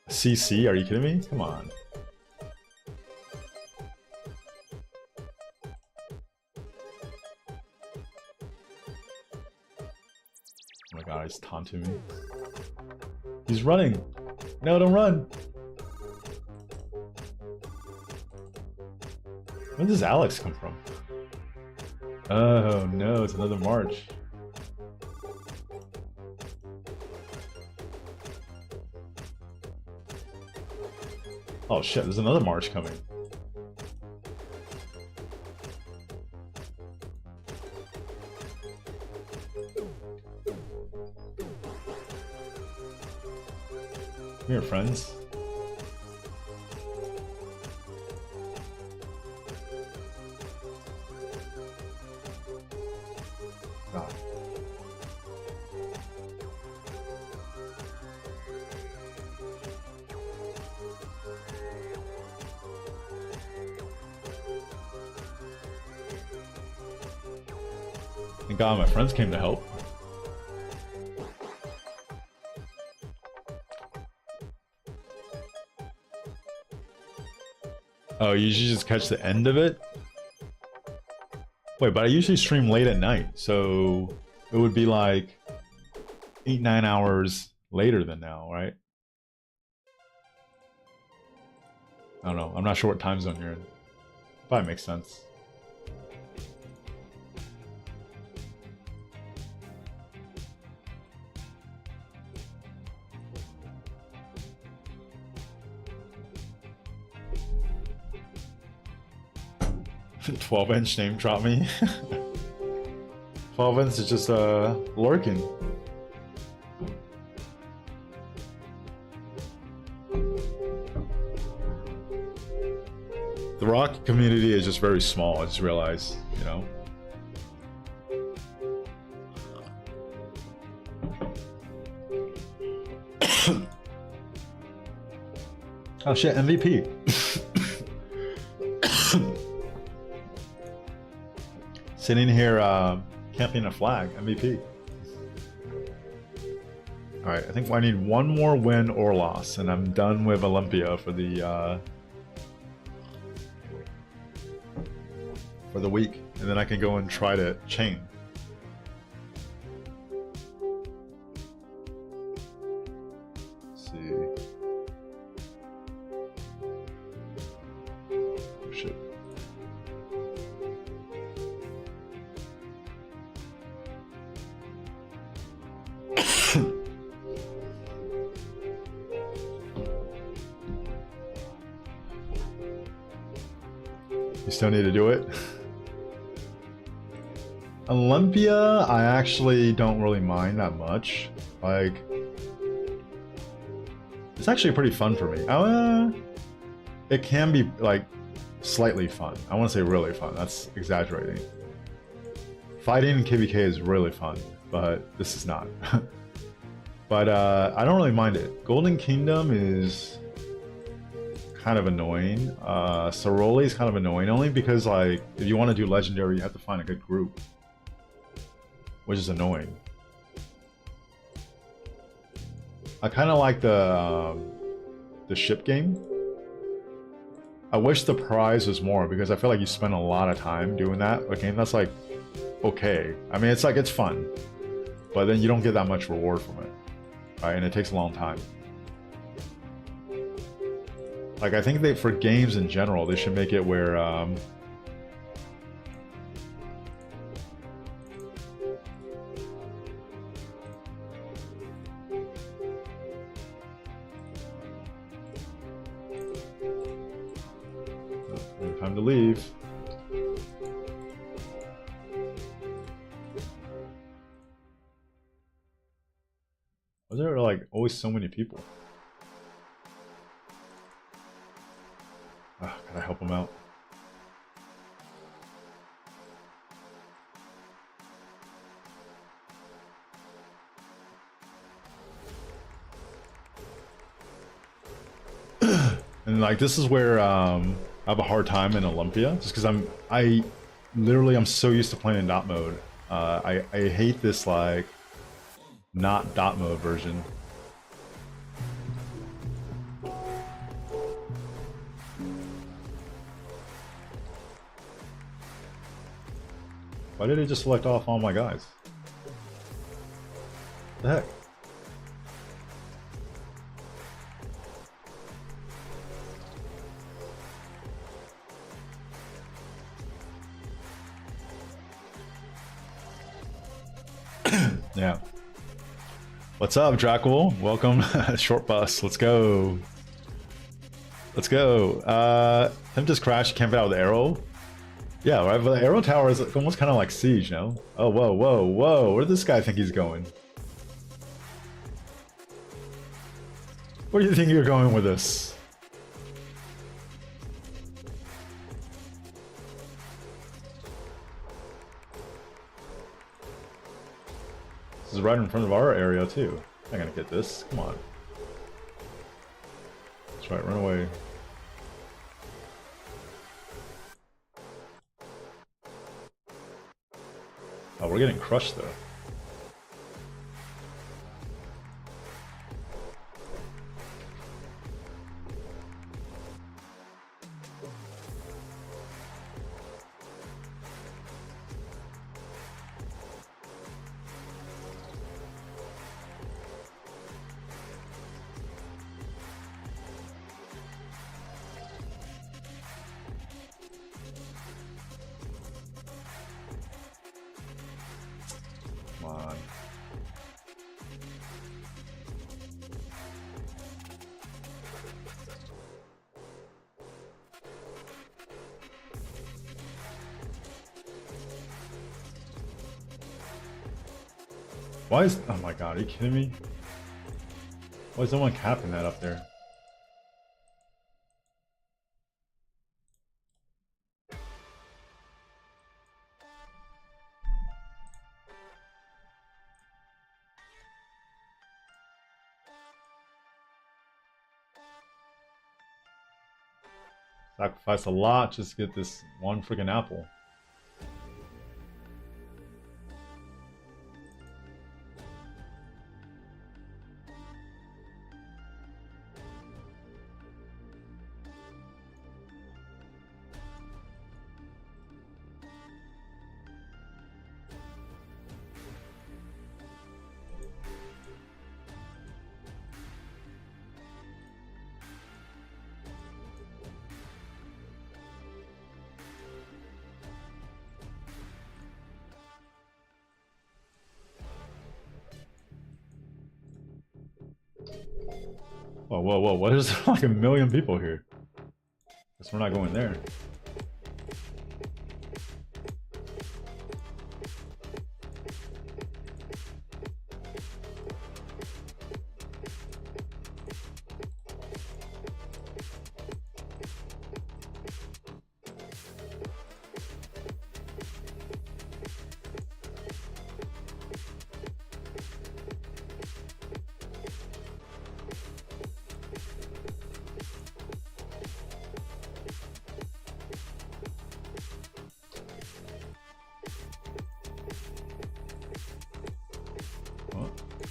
CC? Are you kidding me? Come on. Oh my god, he's taunting me. He's running! No, don't run! Where does Alex come from? Oh no, it's another march. Oh shit, there's another march coming. Come here, friends. God. Thank God my friends came to help. Oh, you usually just catch the end of it? Wait, but I usually stream late at night, so it would be like 8-9 hours later than now, right? I don't know. I'm not sure what time zone you're in. Probably makes sense. "12-inch name drop me." 12-inch is just lurking. The rock community is just very small, I just realized, you know. Oh shit, MVP. Sitting here camping a flag, MVP. Alright, I think I need one more win or loss, and I'm done with Olympia for the week, and then I can go and try to chain. Let's see. Oh shit. You still need to do it? Olympia, I actually don't really mind that much. Like, it's actually pretty fun for me. It can be like slightly fun. I want to say really fun. That's exaggerating. Fighting in KVK is really fun, but this is not. But I don't really mind it. Golden Kingdom is kind of annoying. Ceroli is kind of annoying only because like if you want to do legendary, you have to find a good group, which is annoying. I kind of like the ship game. I wish the prize was more because I feel like you spend a lot of time doing that. A game that's like okay. I mean, it's like it's fun, but then you don't get that much reward from it, right? And it takes a long time. Like I think they for games in general, they should make it where time to leave. Why are there like always so many people? Gotta help him out. And like this is where I have a hard time in Olympia, just because I'm so used to playing in dot mode. I hate this like not dot mode version. Why did it just select off all my guys? What the heck? Yeah. What's up, Dracul? Welcome, Short Bus. Let's go. Let's go. Him just crashed, camp out with arrow. Yeah, right, but the arrow tower is almost kind of like siege, you know? Oh, whoa, whoa, whoa. Where does this guy think he's going? Where do you think you're going with this? This is right in front of our area, too. I'm not gonna get this. Come on. That's right, run away. Oh, we're getting crushed, though. Come on. Why is... Oh my god, are you kidding me? Why is someone capping that up there? Sacrifice a lot just to get this one freaking apple. Whoa, whoa, whoa, what is there like a million people here? Guess we're not going there.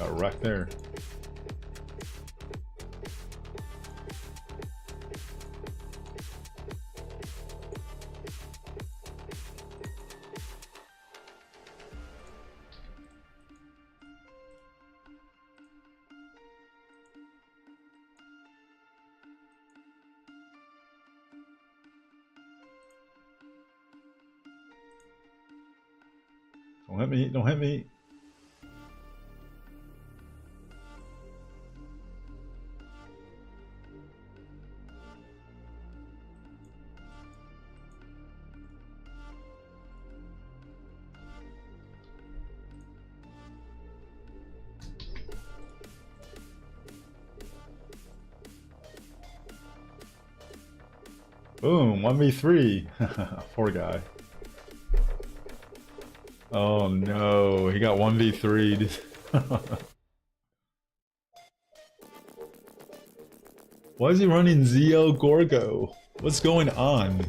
Got wrecked there. Don't hit me, don't hit me. Boom, 1v3. Poor guy. Oh no, he got 1v3'd. Why is he running ZL Gorgo? What's going on?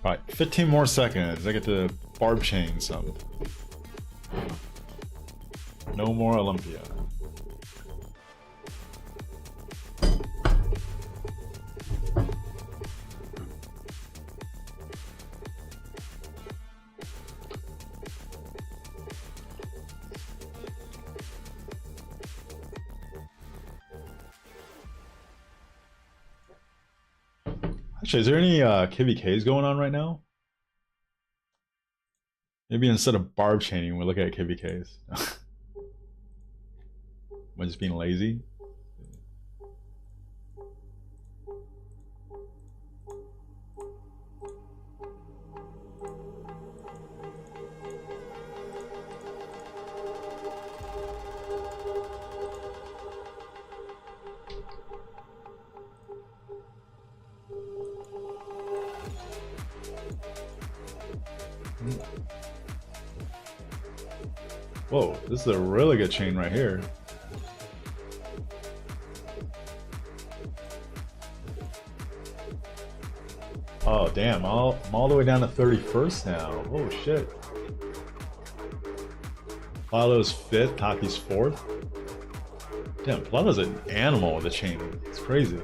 Alright, 15 more seconds. I get to Barb chain some. No more Olympia. Actually, is there any KVKs going on right now? Maybe instead of Barb chaining, we'll look at KVKs. Am I just being lazy? Whoa, this is a really good chain right here. Oh damn, I'm all the way down to 31st now. Oh shit. Plato's 5th, Taki's 4th. Damn, Plato's an animal with a chain. It's crazy.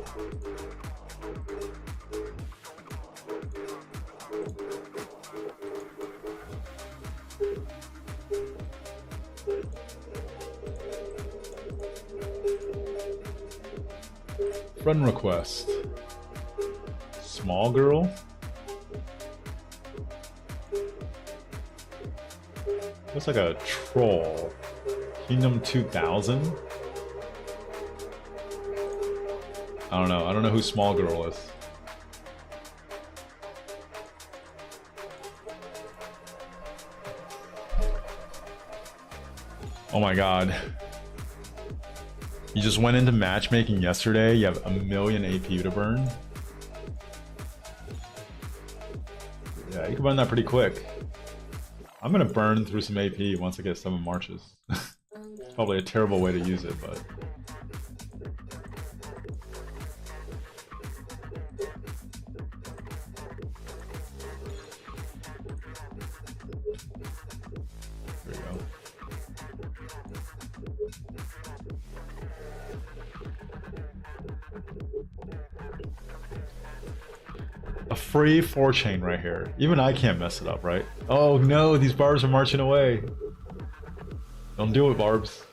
Friend request. Small girl. Looks like a troll. Kingdom 2000. I don't know. I don't know who small girl is. Oh my god. You just went into matchmaking yesterday, you have 1,000,000 AP to burn. Yeah, you can burn that pretty quick. I'm gonna burn through some AP once I get 7 marches. It's probably a terrible way to use it, but... There we go. A free 4-chain right here. Even I can't mess it up, right? Oh no, these barbs are marching away. Don't do it, barbs.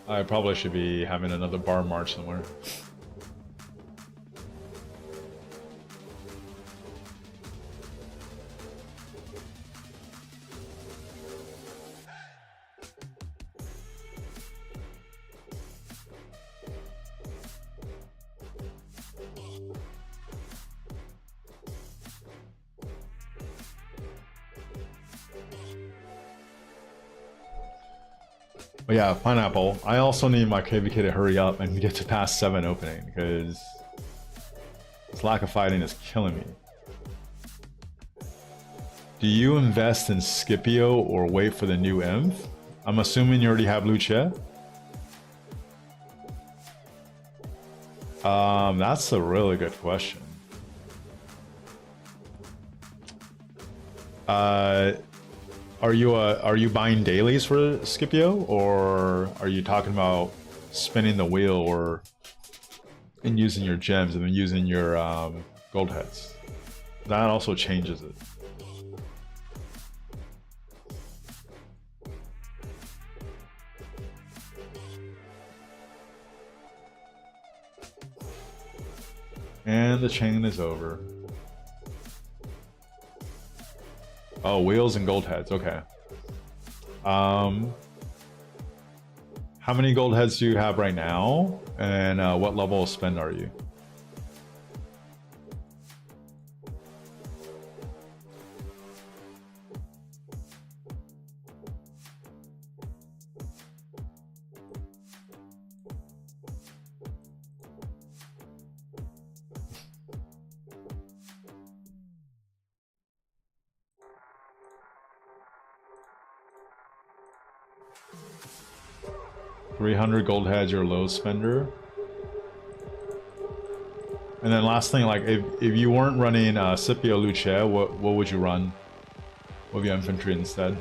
I probably should be having another bar march somewhere. But yeah, pineapple. I also need my KVK to hurry up and get to past 7 opening because this lack of fighting is killing me. Do you invest in Scipio or wait for the new Inf? I'm assuming you already have Lucia. That's a really good question. Are you buying dailies for Scipio, or are you talking about spinning the wheel or and using your gems and then using your gold heads? That also changes it. And the chain is over. Oh, wheels and gold heads. Okay. How many gold heads do you have right now? And what level of spend are you? $300 gold heads, your low spender. And then last thing, like if you weren't running Scipio Lucia, what would you run? What would be infantry instead?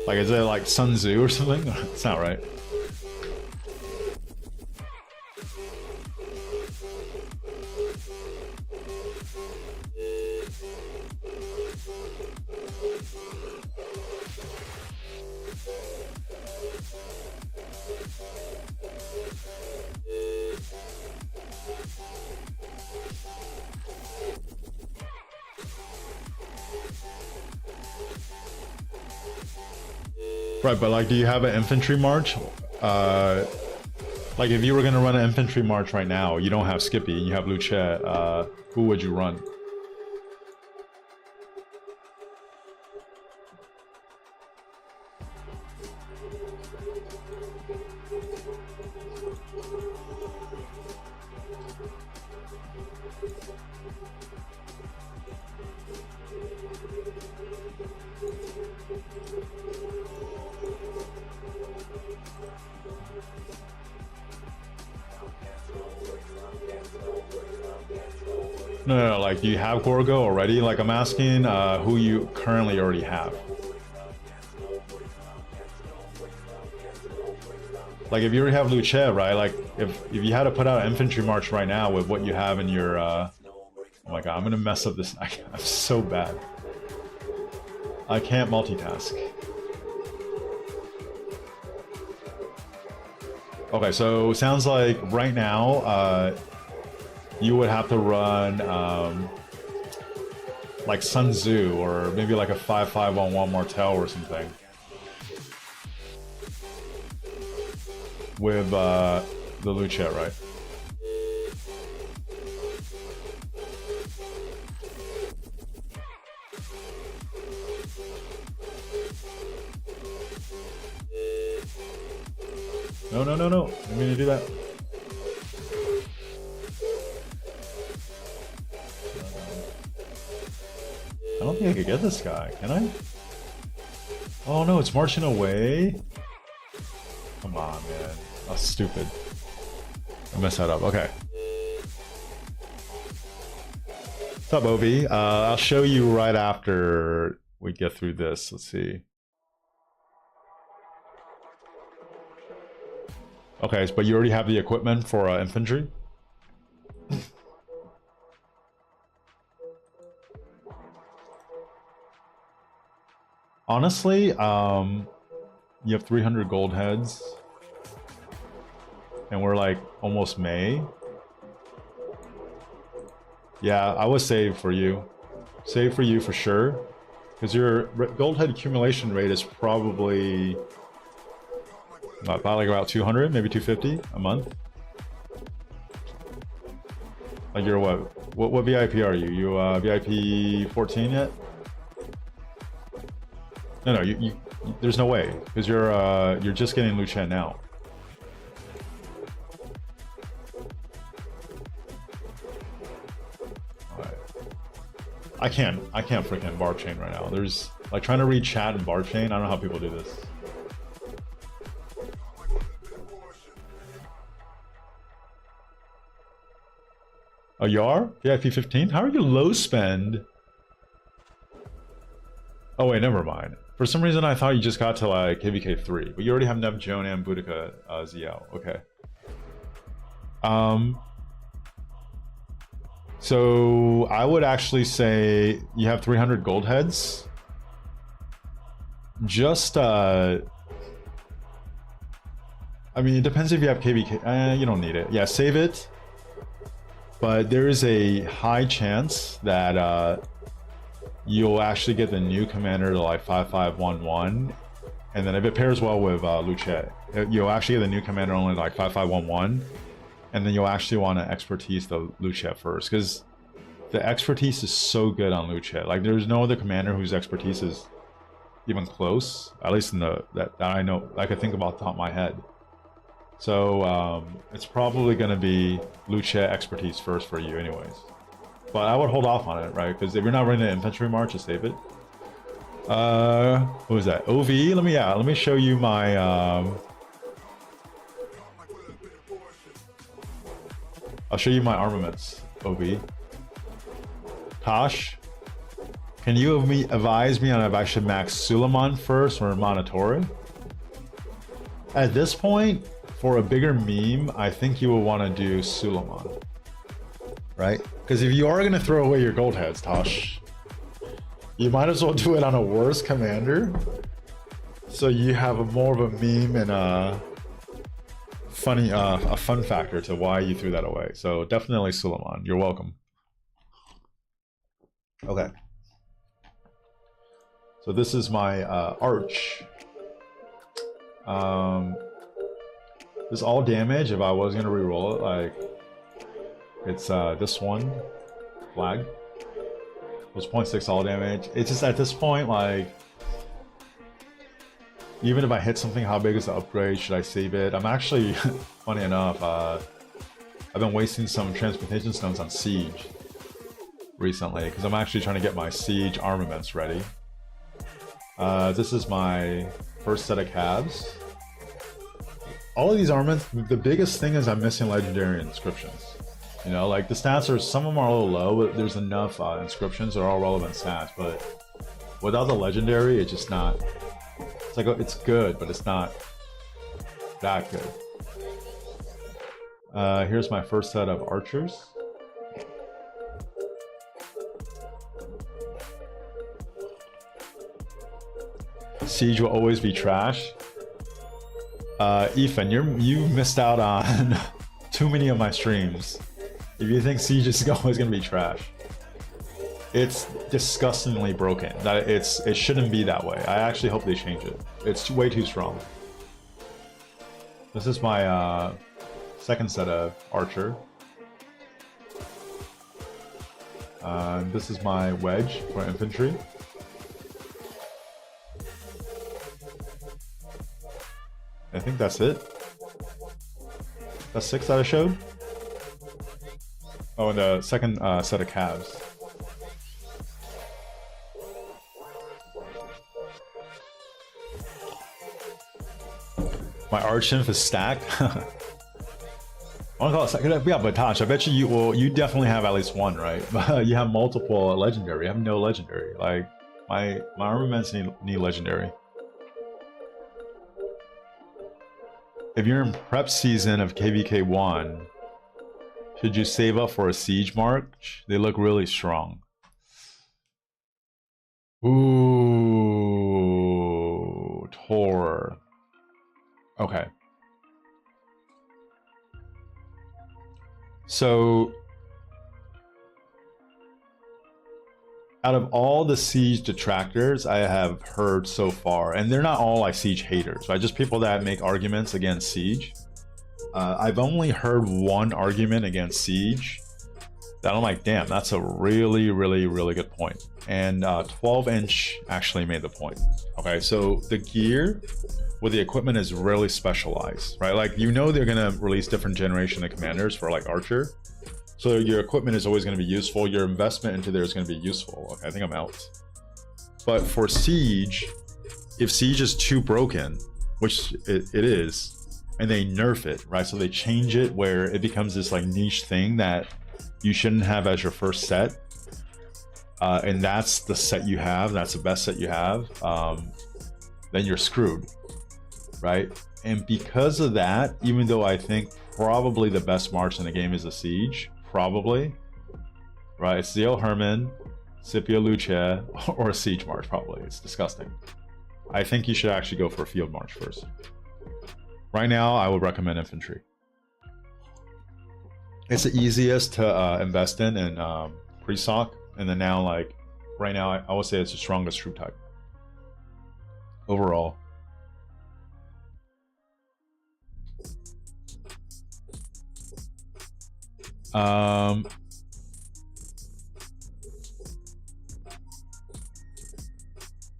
Like, is it like Sun Tzu or something? It's not right. Right, but like, do you have an infantry march? Like, if you were gonna run an infantry march right now, you don't have Skippy, you have Lucia, who would you run? No, like, do you have Gorgo already? Like, I'm asking who you currently already have. Like, if you already have Lucia, right? Like, if you had to put out an infantry march right now with what you have in your, oh my god, I'm gonna mess up this. I'm so bad. I can't multitask. Okay, so sounds like right now, you would have to run like Sun Tzu, or maybe like a 5-5-1-1 Martel or something. With the Lucia, right? No, no, no, no. I didn't mean to do that. I don't think I could get this guy, can I? Oh no, it's marching away. Come on, man. That's stupid. I messed that up. Okay. What's up, Ovi? I'll show you right after we get through this. Let's see. Okay, but you already have the equipment for infantry? Honestly, you have 300 gold heads. And we're like almost May. Yeah, I would save for you. Save for you for sure. Because your gold head accumulation rate is probably About like about 200, maybe 250 a month. Like you're what VIP are you? You VIP 14 yet? No, you there's no way because you're just getting Lu Chen now. I can't freaking Barb chain right now. There's like trying to read chat and Barb chain. I don't know how people do this. Oh, you are? VIP 15? How are you low spend? Oh wait, never mind. For some reason I thought you just got to like KVK 3, but you already have Nev Joan and Boudica Ziao. Okay. So I would actually say you have 300 gold heads. Just I mean, it depends if you have KVK. You don't need it. Yeah, save it. But there is a high chance that you'll actually get the new commander to like 5511, and then if it pairs well with Luchet, you'll actually get the new commander only like 5511, and then you'll actually want to expertise the Luchet first because the expertise is so good on Luchet. Like there's no other commander whose expertise is even close, at least in the that I know I could think about the top of my head. So it's probably going to be Lucha expertise first for you anyways. But I would hold off on it, right? Because if you're not running the infantry march, just save it. What was that? OV? Let me show you my I'll show you my armaments, OV. Tosh, can you advise me on if I should max Suleiman first or Monitori? At this point, for a bigger meme, I think you will want to do Suleiman, right? Because if you are going to throw away your gold heads, Tosh, you might as well do it on a worse commander, so you have more of a meme and a fun factor to why you threw that away. So definitely Suleiman. You're welcome. Okay. So this is my arch. This all damage. If I was gonna reroll it, like it's this one flag. It was 0.6 all damage. It's just at this point, like even if I hit something, how big is the upgrade? Should I save it? I'm actually, funny enough, I've been wasting some transportation stones on siege recently because I'm actually trying to get my siege armaments ready. This is my first set of calves. All of these armaments, the biggest thing is I'm missing legendary inscriptions. You know, like the stats are, some of them are a little low, but there's enough inscriptions. They're all relevant stats, but without the legendary, it's just not, it's like, it's good, but it's not that good. Here's my first set of archers. Siege will always be trash. Ethan, you missed out on too many of my streams. If you think Siege is always gonna be trash, it's disgustingly broken. It shouldn't be that way. I actually hope they change it. It's way too strong. This is my second set of archer. This is my wedge for infantry. I think that's it. That's 6 that I showed. Oh, and the second set of calves. My arch-inf is stacked. I want to call it second. Yeah, but Tosh, I bet you definitely have at least one, right? But you have multiple legendary. I have no legendary. Like my armaments need legendary. If you're in prep season of KVK1, should you save up for a siege march? They look really strong. Ooh, Tor. Okay. So out of all the Siege detractors I have heard so far, and they're not all like Siege haters, right? Just people that make arguments against Siege. I've only heard one argument against Siege that I'm like, damn, that's a really, really, really good point. And 12-inch actually made the point. Okay, so the gear with the equipment is really specialized, right? Like, you know, they're gonna release different generation of commanders for like Archer. So your equipment is always gonna be useful. Your investment into there is gonna be useful. Okay, I think I'm out. But for Siege, if Siege is too broken, which it is, and they nerf it, right? So they change it where it becomes this like niche thing that you shouldn't have as your first set. And that's the set you have, that's the best set you have, then you're screwed, right? And because of that, even though I think probably the best march in the game is a Siege, probably, right? It's ZL Herman, Scipio Luce, or a Siege march, probably. It's disgusting. I think you should actually go for a field march first. Right now, I would recommend infantry. It's the easiest to invest in pre-soc, and then now, like, right now, I would say it's the strongest troop type overall.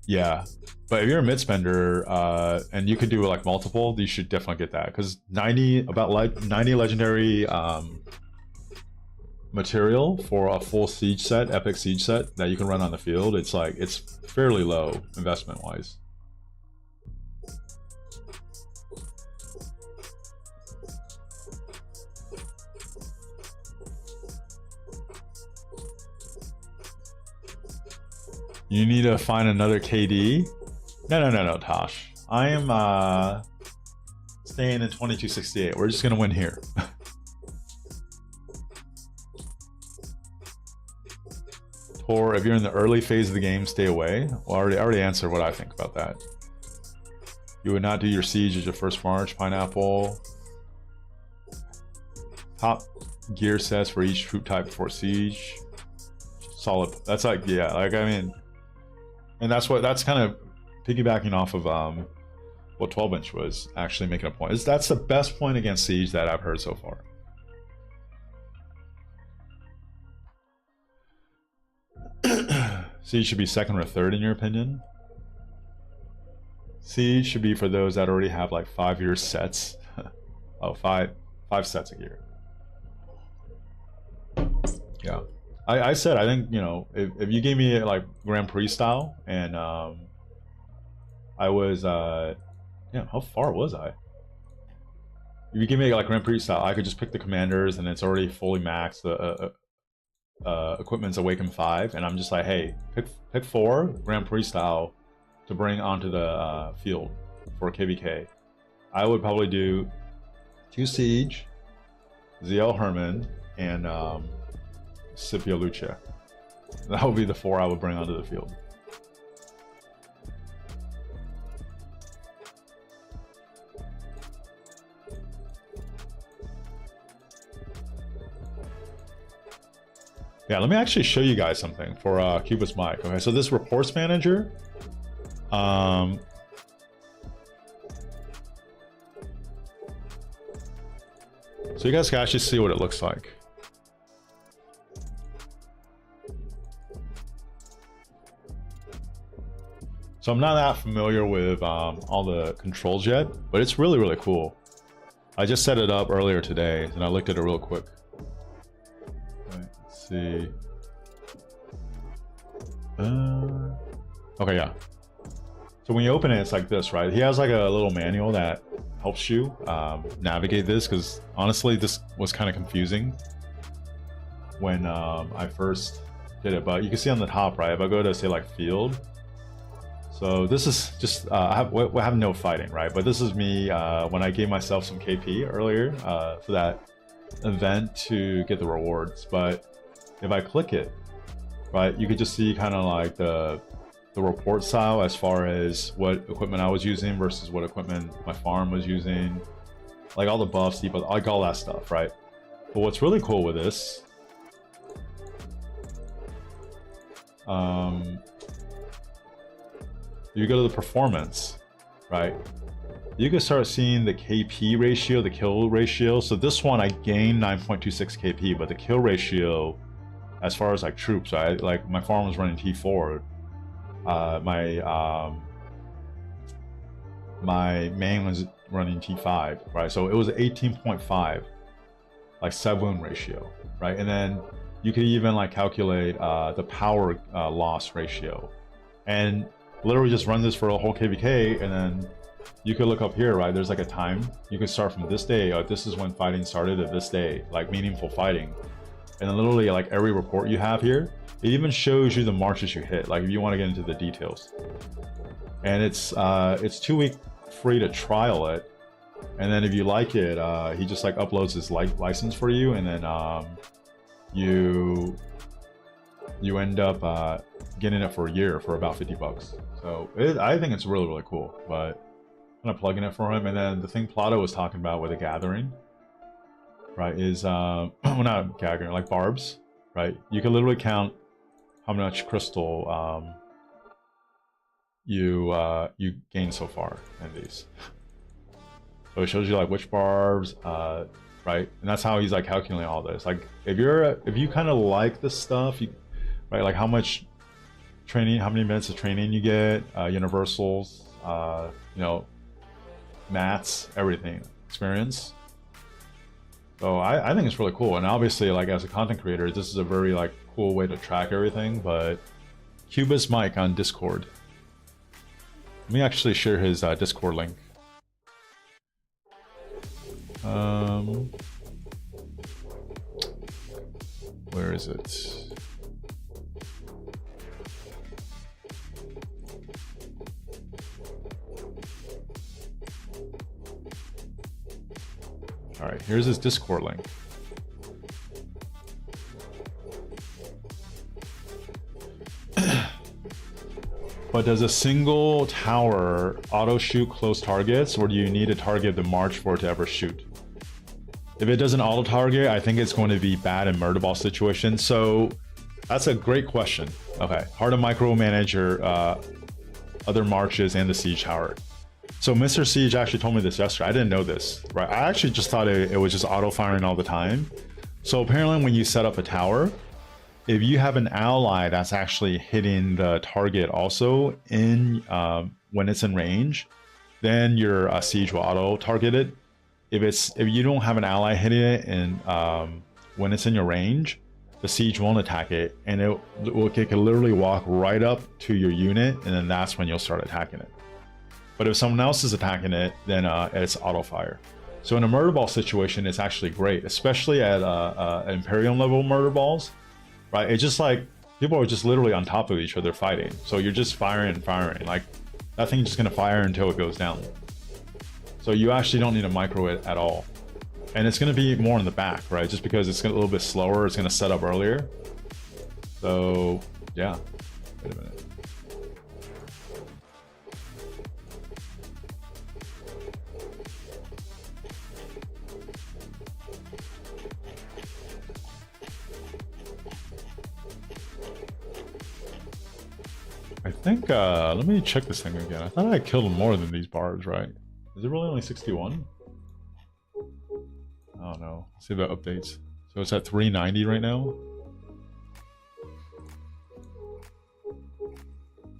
Yeah, but if you're a mid spender and you could do like multiple, you should definitely get that, because 90 legendary material for a full siege set, epic siege set that you can run on the field, it's like, it's fairly low investment wise. You need to find another KD. No, Tosh. I am staying in 2268. We're just gonna win here. Or if you're in the early phase of the game, stay away. Well, I already answered what I think about that. You would not do your siege as your first march. Pineapple. Top gear sets for each troop type before siege. Solid. That's like, yeah, like, I mean, and that's kind of piggybacking off of what 12-inch was actually making a point. That's the best point against siege that I've heard so far. Siege should be second or third in your opinion? Siege should be for those that already have like 5-year sets. Oh, five sets a year. Yeah. I said, I think, you know, if you gave me like Grand Prix style and I was, yeah, how far was I? If you give me like Grand Prix style, I could just pick the commanders and it's already fully maxed. Equipment's Awaken 5, and I'm just like, hey, pick 4 Grand Prix style to bring onto the field for KVK. I would probably do 2 Siege, ZL Herman, and Scipio Luce. That would be the 4 I would bring onto the field. Yeah, let me actually show you guys something for Cubus Mike. Okay, so this reports manager, so you guys can actually see what it looks like. So I'm not that familiar with all the controls yet, but it's really, really cool. I just set it up earlier today, and I looked at it real quick. See. Okay, yeah. So when you open it, it's like this, right? He has like a little manual that helps you navigate this, because honestly, this was kind of confusing when I first did it. But you can see on the top, right? If I go to say like field, so this is just we have no fighting, right? But this is me when I gave myself some KP earlier for that event to get the rewards. But if I click it, right, you could just see kind of like the report style as far as what equipment I was using versus what equipment my farm was using, like all the buffs, like all that stuff, right? But what's really cool with this, you go to the performance, right? You can start seeing the KP ratio, the kill ratio. So this one I gained 9.26 KP, but the kill ratio, as far as like troops, right? Like my farm was running T4. My main was running T5, right? So it was 18.5, like 7 ratio, right? And then you could even like calculate the power loss ratio, and literally just run this for a whole KVK, and then you could look up here, right? There's like a time. You could start from this day, this is when fighting started at this day, like meaningful fighting. And then literally like every report you have here, it even shows you the marches you hit, like if you want to get into the details. And it's 2 week free to trial it. And then if you like it, he just like uploads his license for you, and then you end up getting it for a year for about 50 bucks. So I think it's really, really cool, but I'm gonna plug in it for him. And then the thing Plato was talking about with the gathering, right, is well, not gathering, like barbs, right? You can literally count how much crystal you gain so far in these. So it shows you like which barbs, right? And that's how he's like calculating all this. Like if you kind of like this stuff, right? Like how much training, how many minutes of training you get, universals, you know, mats, everything, experience. So I think it's really cool. And obviously, like as a content creator, this is a very like cool way to track everything. But Cubist Mike on Discord. Let me actually share his Discord link. Where is it? All right, here's his Discord link. But does a single tower auto shoot close targets, or do you need to target the march for it to ever shoot? If it doesn't auto target, I think it's going to be bad in murder ball situations. So that's a great question. Okay, hard to micromanage your other marches and the siege tower. So Mr. Siege actually told me this yesterday. I didn't know this, right? I actually just thought it was just auto firing all the time. So apparently when you set up a tower, if you have an ally that's actually hitting the target also in when it's in range, then your siege will auto target it. If you don't have an ally hitting it and when it's in your range, the siege won't attack it, and it can literally walk right up to your unit, and then that's when you'll start attacking it. But if someone else is attacking it, then it's auto fire. So in a murder ball situation, it's actually great, especially at Imperium level murder balls, right? It's just like people are just literally on top of each other fighting. So you're just firing and firing. Like that thing's just gonna fire until it goes down. So you actually don't need to micro it at all. And it's gonna be more in the back, right? Just because it's a little bit slower, it's gonna set up earlier. So yeah, wait a minute. I think, let me check this thing again. I thought I killed more than these barbs, right? Is it really only 61? I don't know. Let's see if that updates. So it's at 390 right now.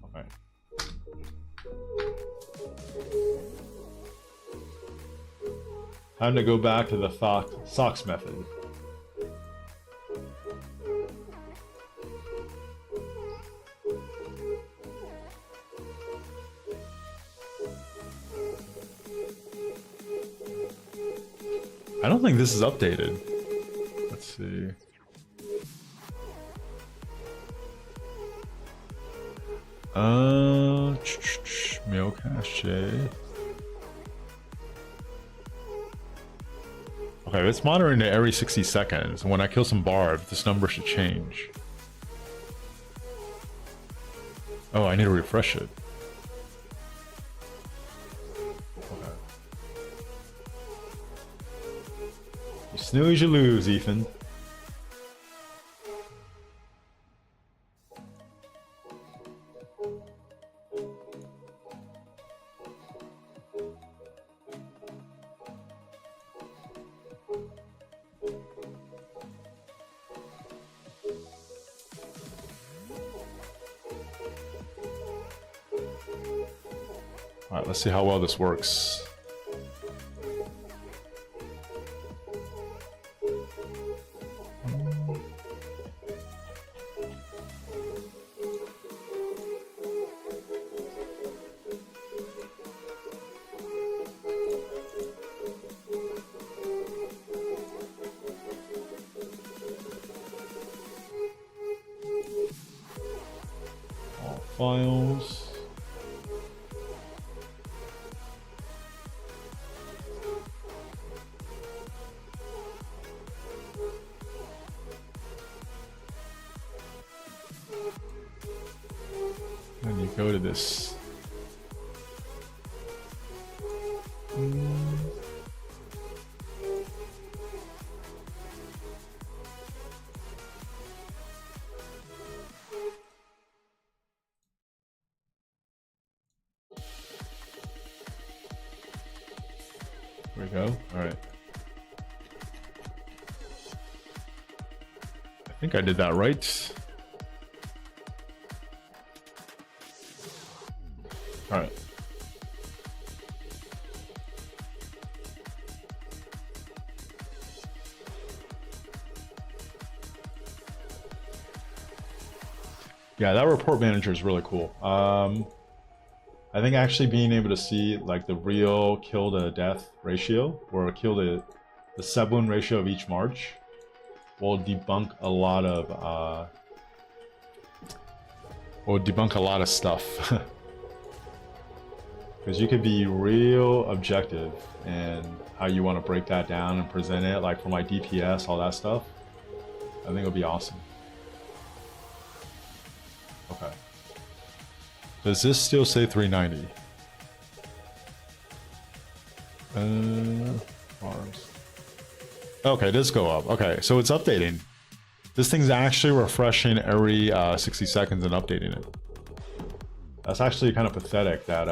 Okay. Time to go back to the socks method. I don't think this is updated. Let's see. Mail cache. Okay, it's monitoring it every 60 seconds. When I kill some Barb, this number should change. Oh, I need to refresh it. Snooze, you lose, Ethan. All right, let's see how well this works. All files. And you go to this. There we go. All right. I think I did that right. All right. Yeah, that report manager is really cool. I think actually being able to see like the real kill to death ratio or kill to the sub wound ratio of each march will debunk a lot of stuff. Because you could be real objective in how you want to break that down and present it, like for my DPS, all that stuff. I think it'll be awesome. Okay. Does this still say 390? Arms. Okay, it does go up. Okay, so it's updating. This thing's actually refreshing every 60 seconds and updating it. That's actually kind of pathetic that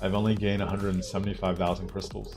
I've only gained 175,000 crystals.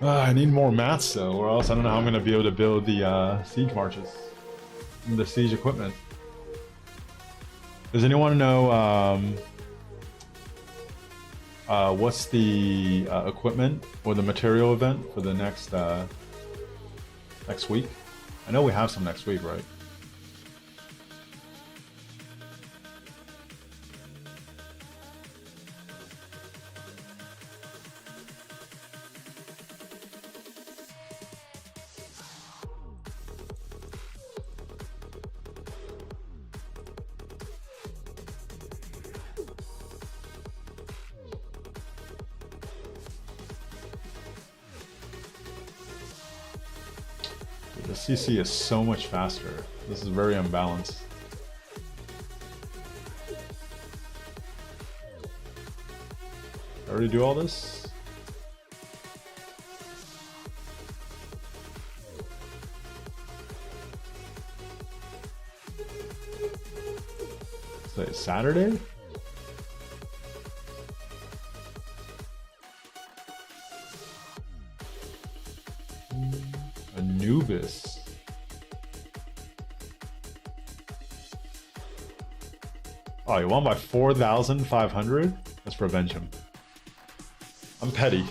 I need more mats though, or else I don't know how I'm going to be able to build the siege marches, the siege equipment. Does anyone know what's the equipment or the material event for the next week? I know we have some next week, right? The CC is so much faster. This is very unbalanced. I already do all this? Is it Saturday? Anubis. Oh, you won by 4,500? Let's revenge him. I'm petty.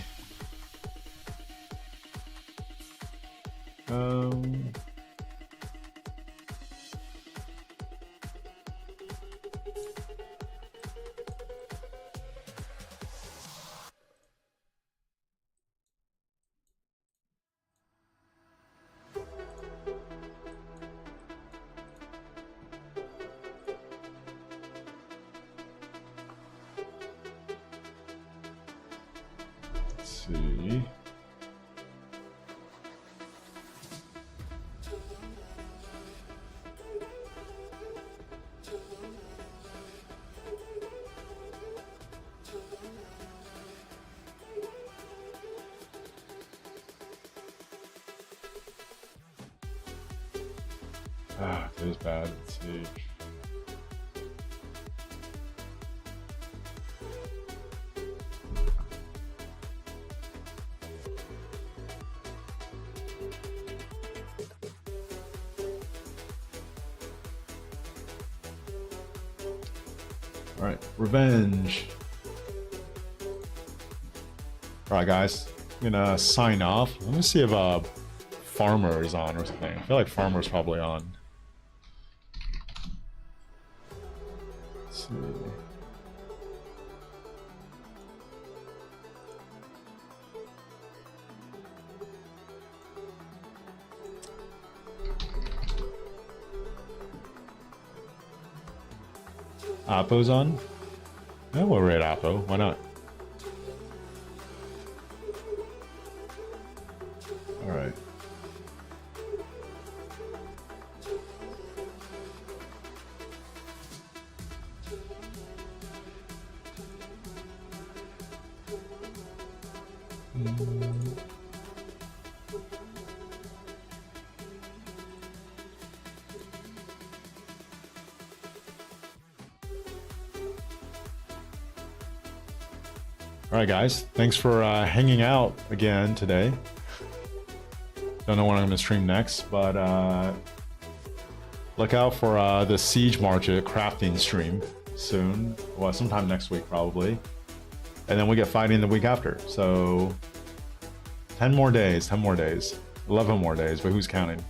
See. Ah, it is bad. Let's see. All right, revenge. All right, guys, I'm gonna sign off. Let me see if Farmer is on or something. I feel like Farmer's probably on. Let's see. Appo's on? Yeah, we'll raid Appo. Why not? Alright. Alright guys, thanks for hanging out again today. Don't know when I'm going to stream next, but look out for the Siege Market crafting stream soon. Well, sometime next week probably. And then we get fighting the week after. So 10 more days, 11 more days, but who's counting?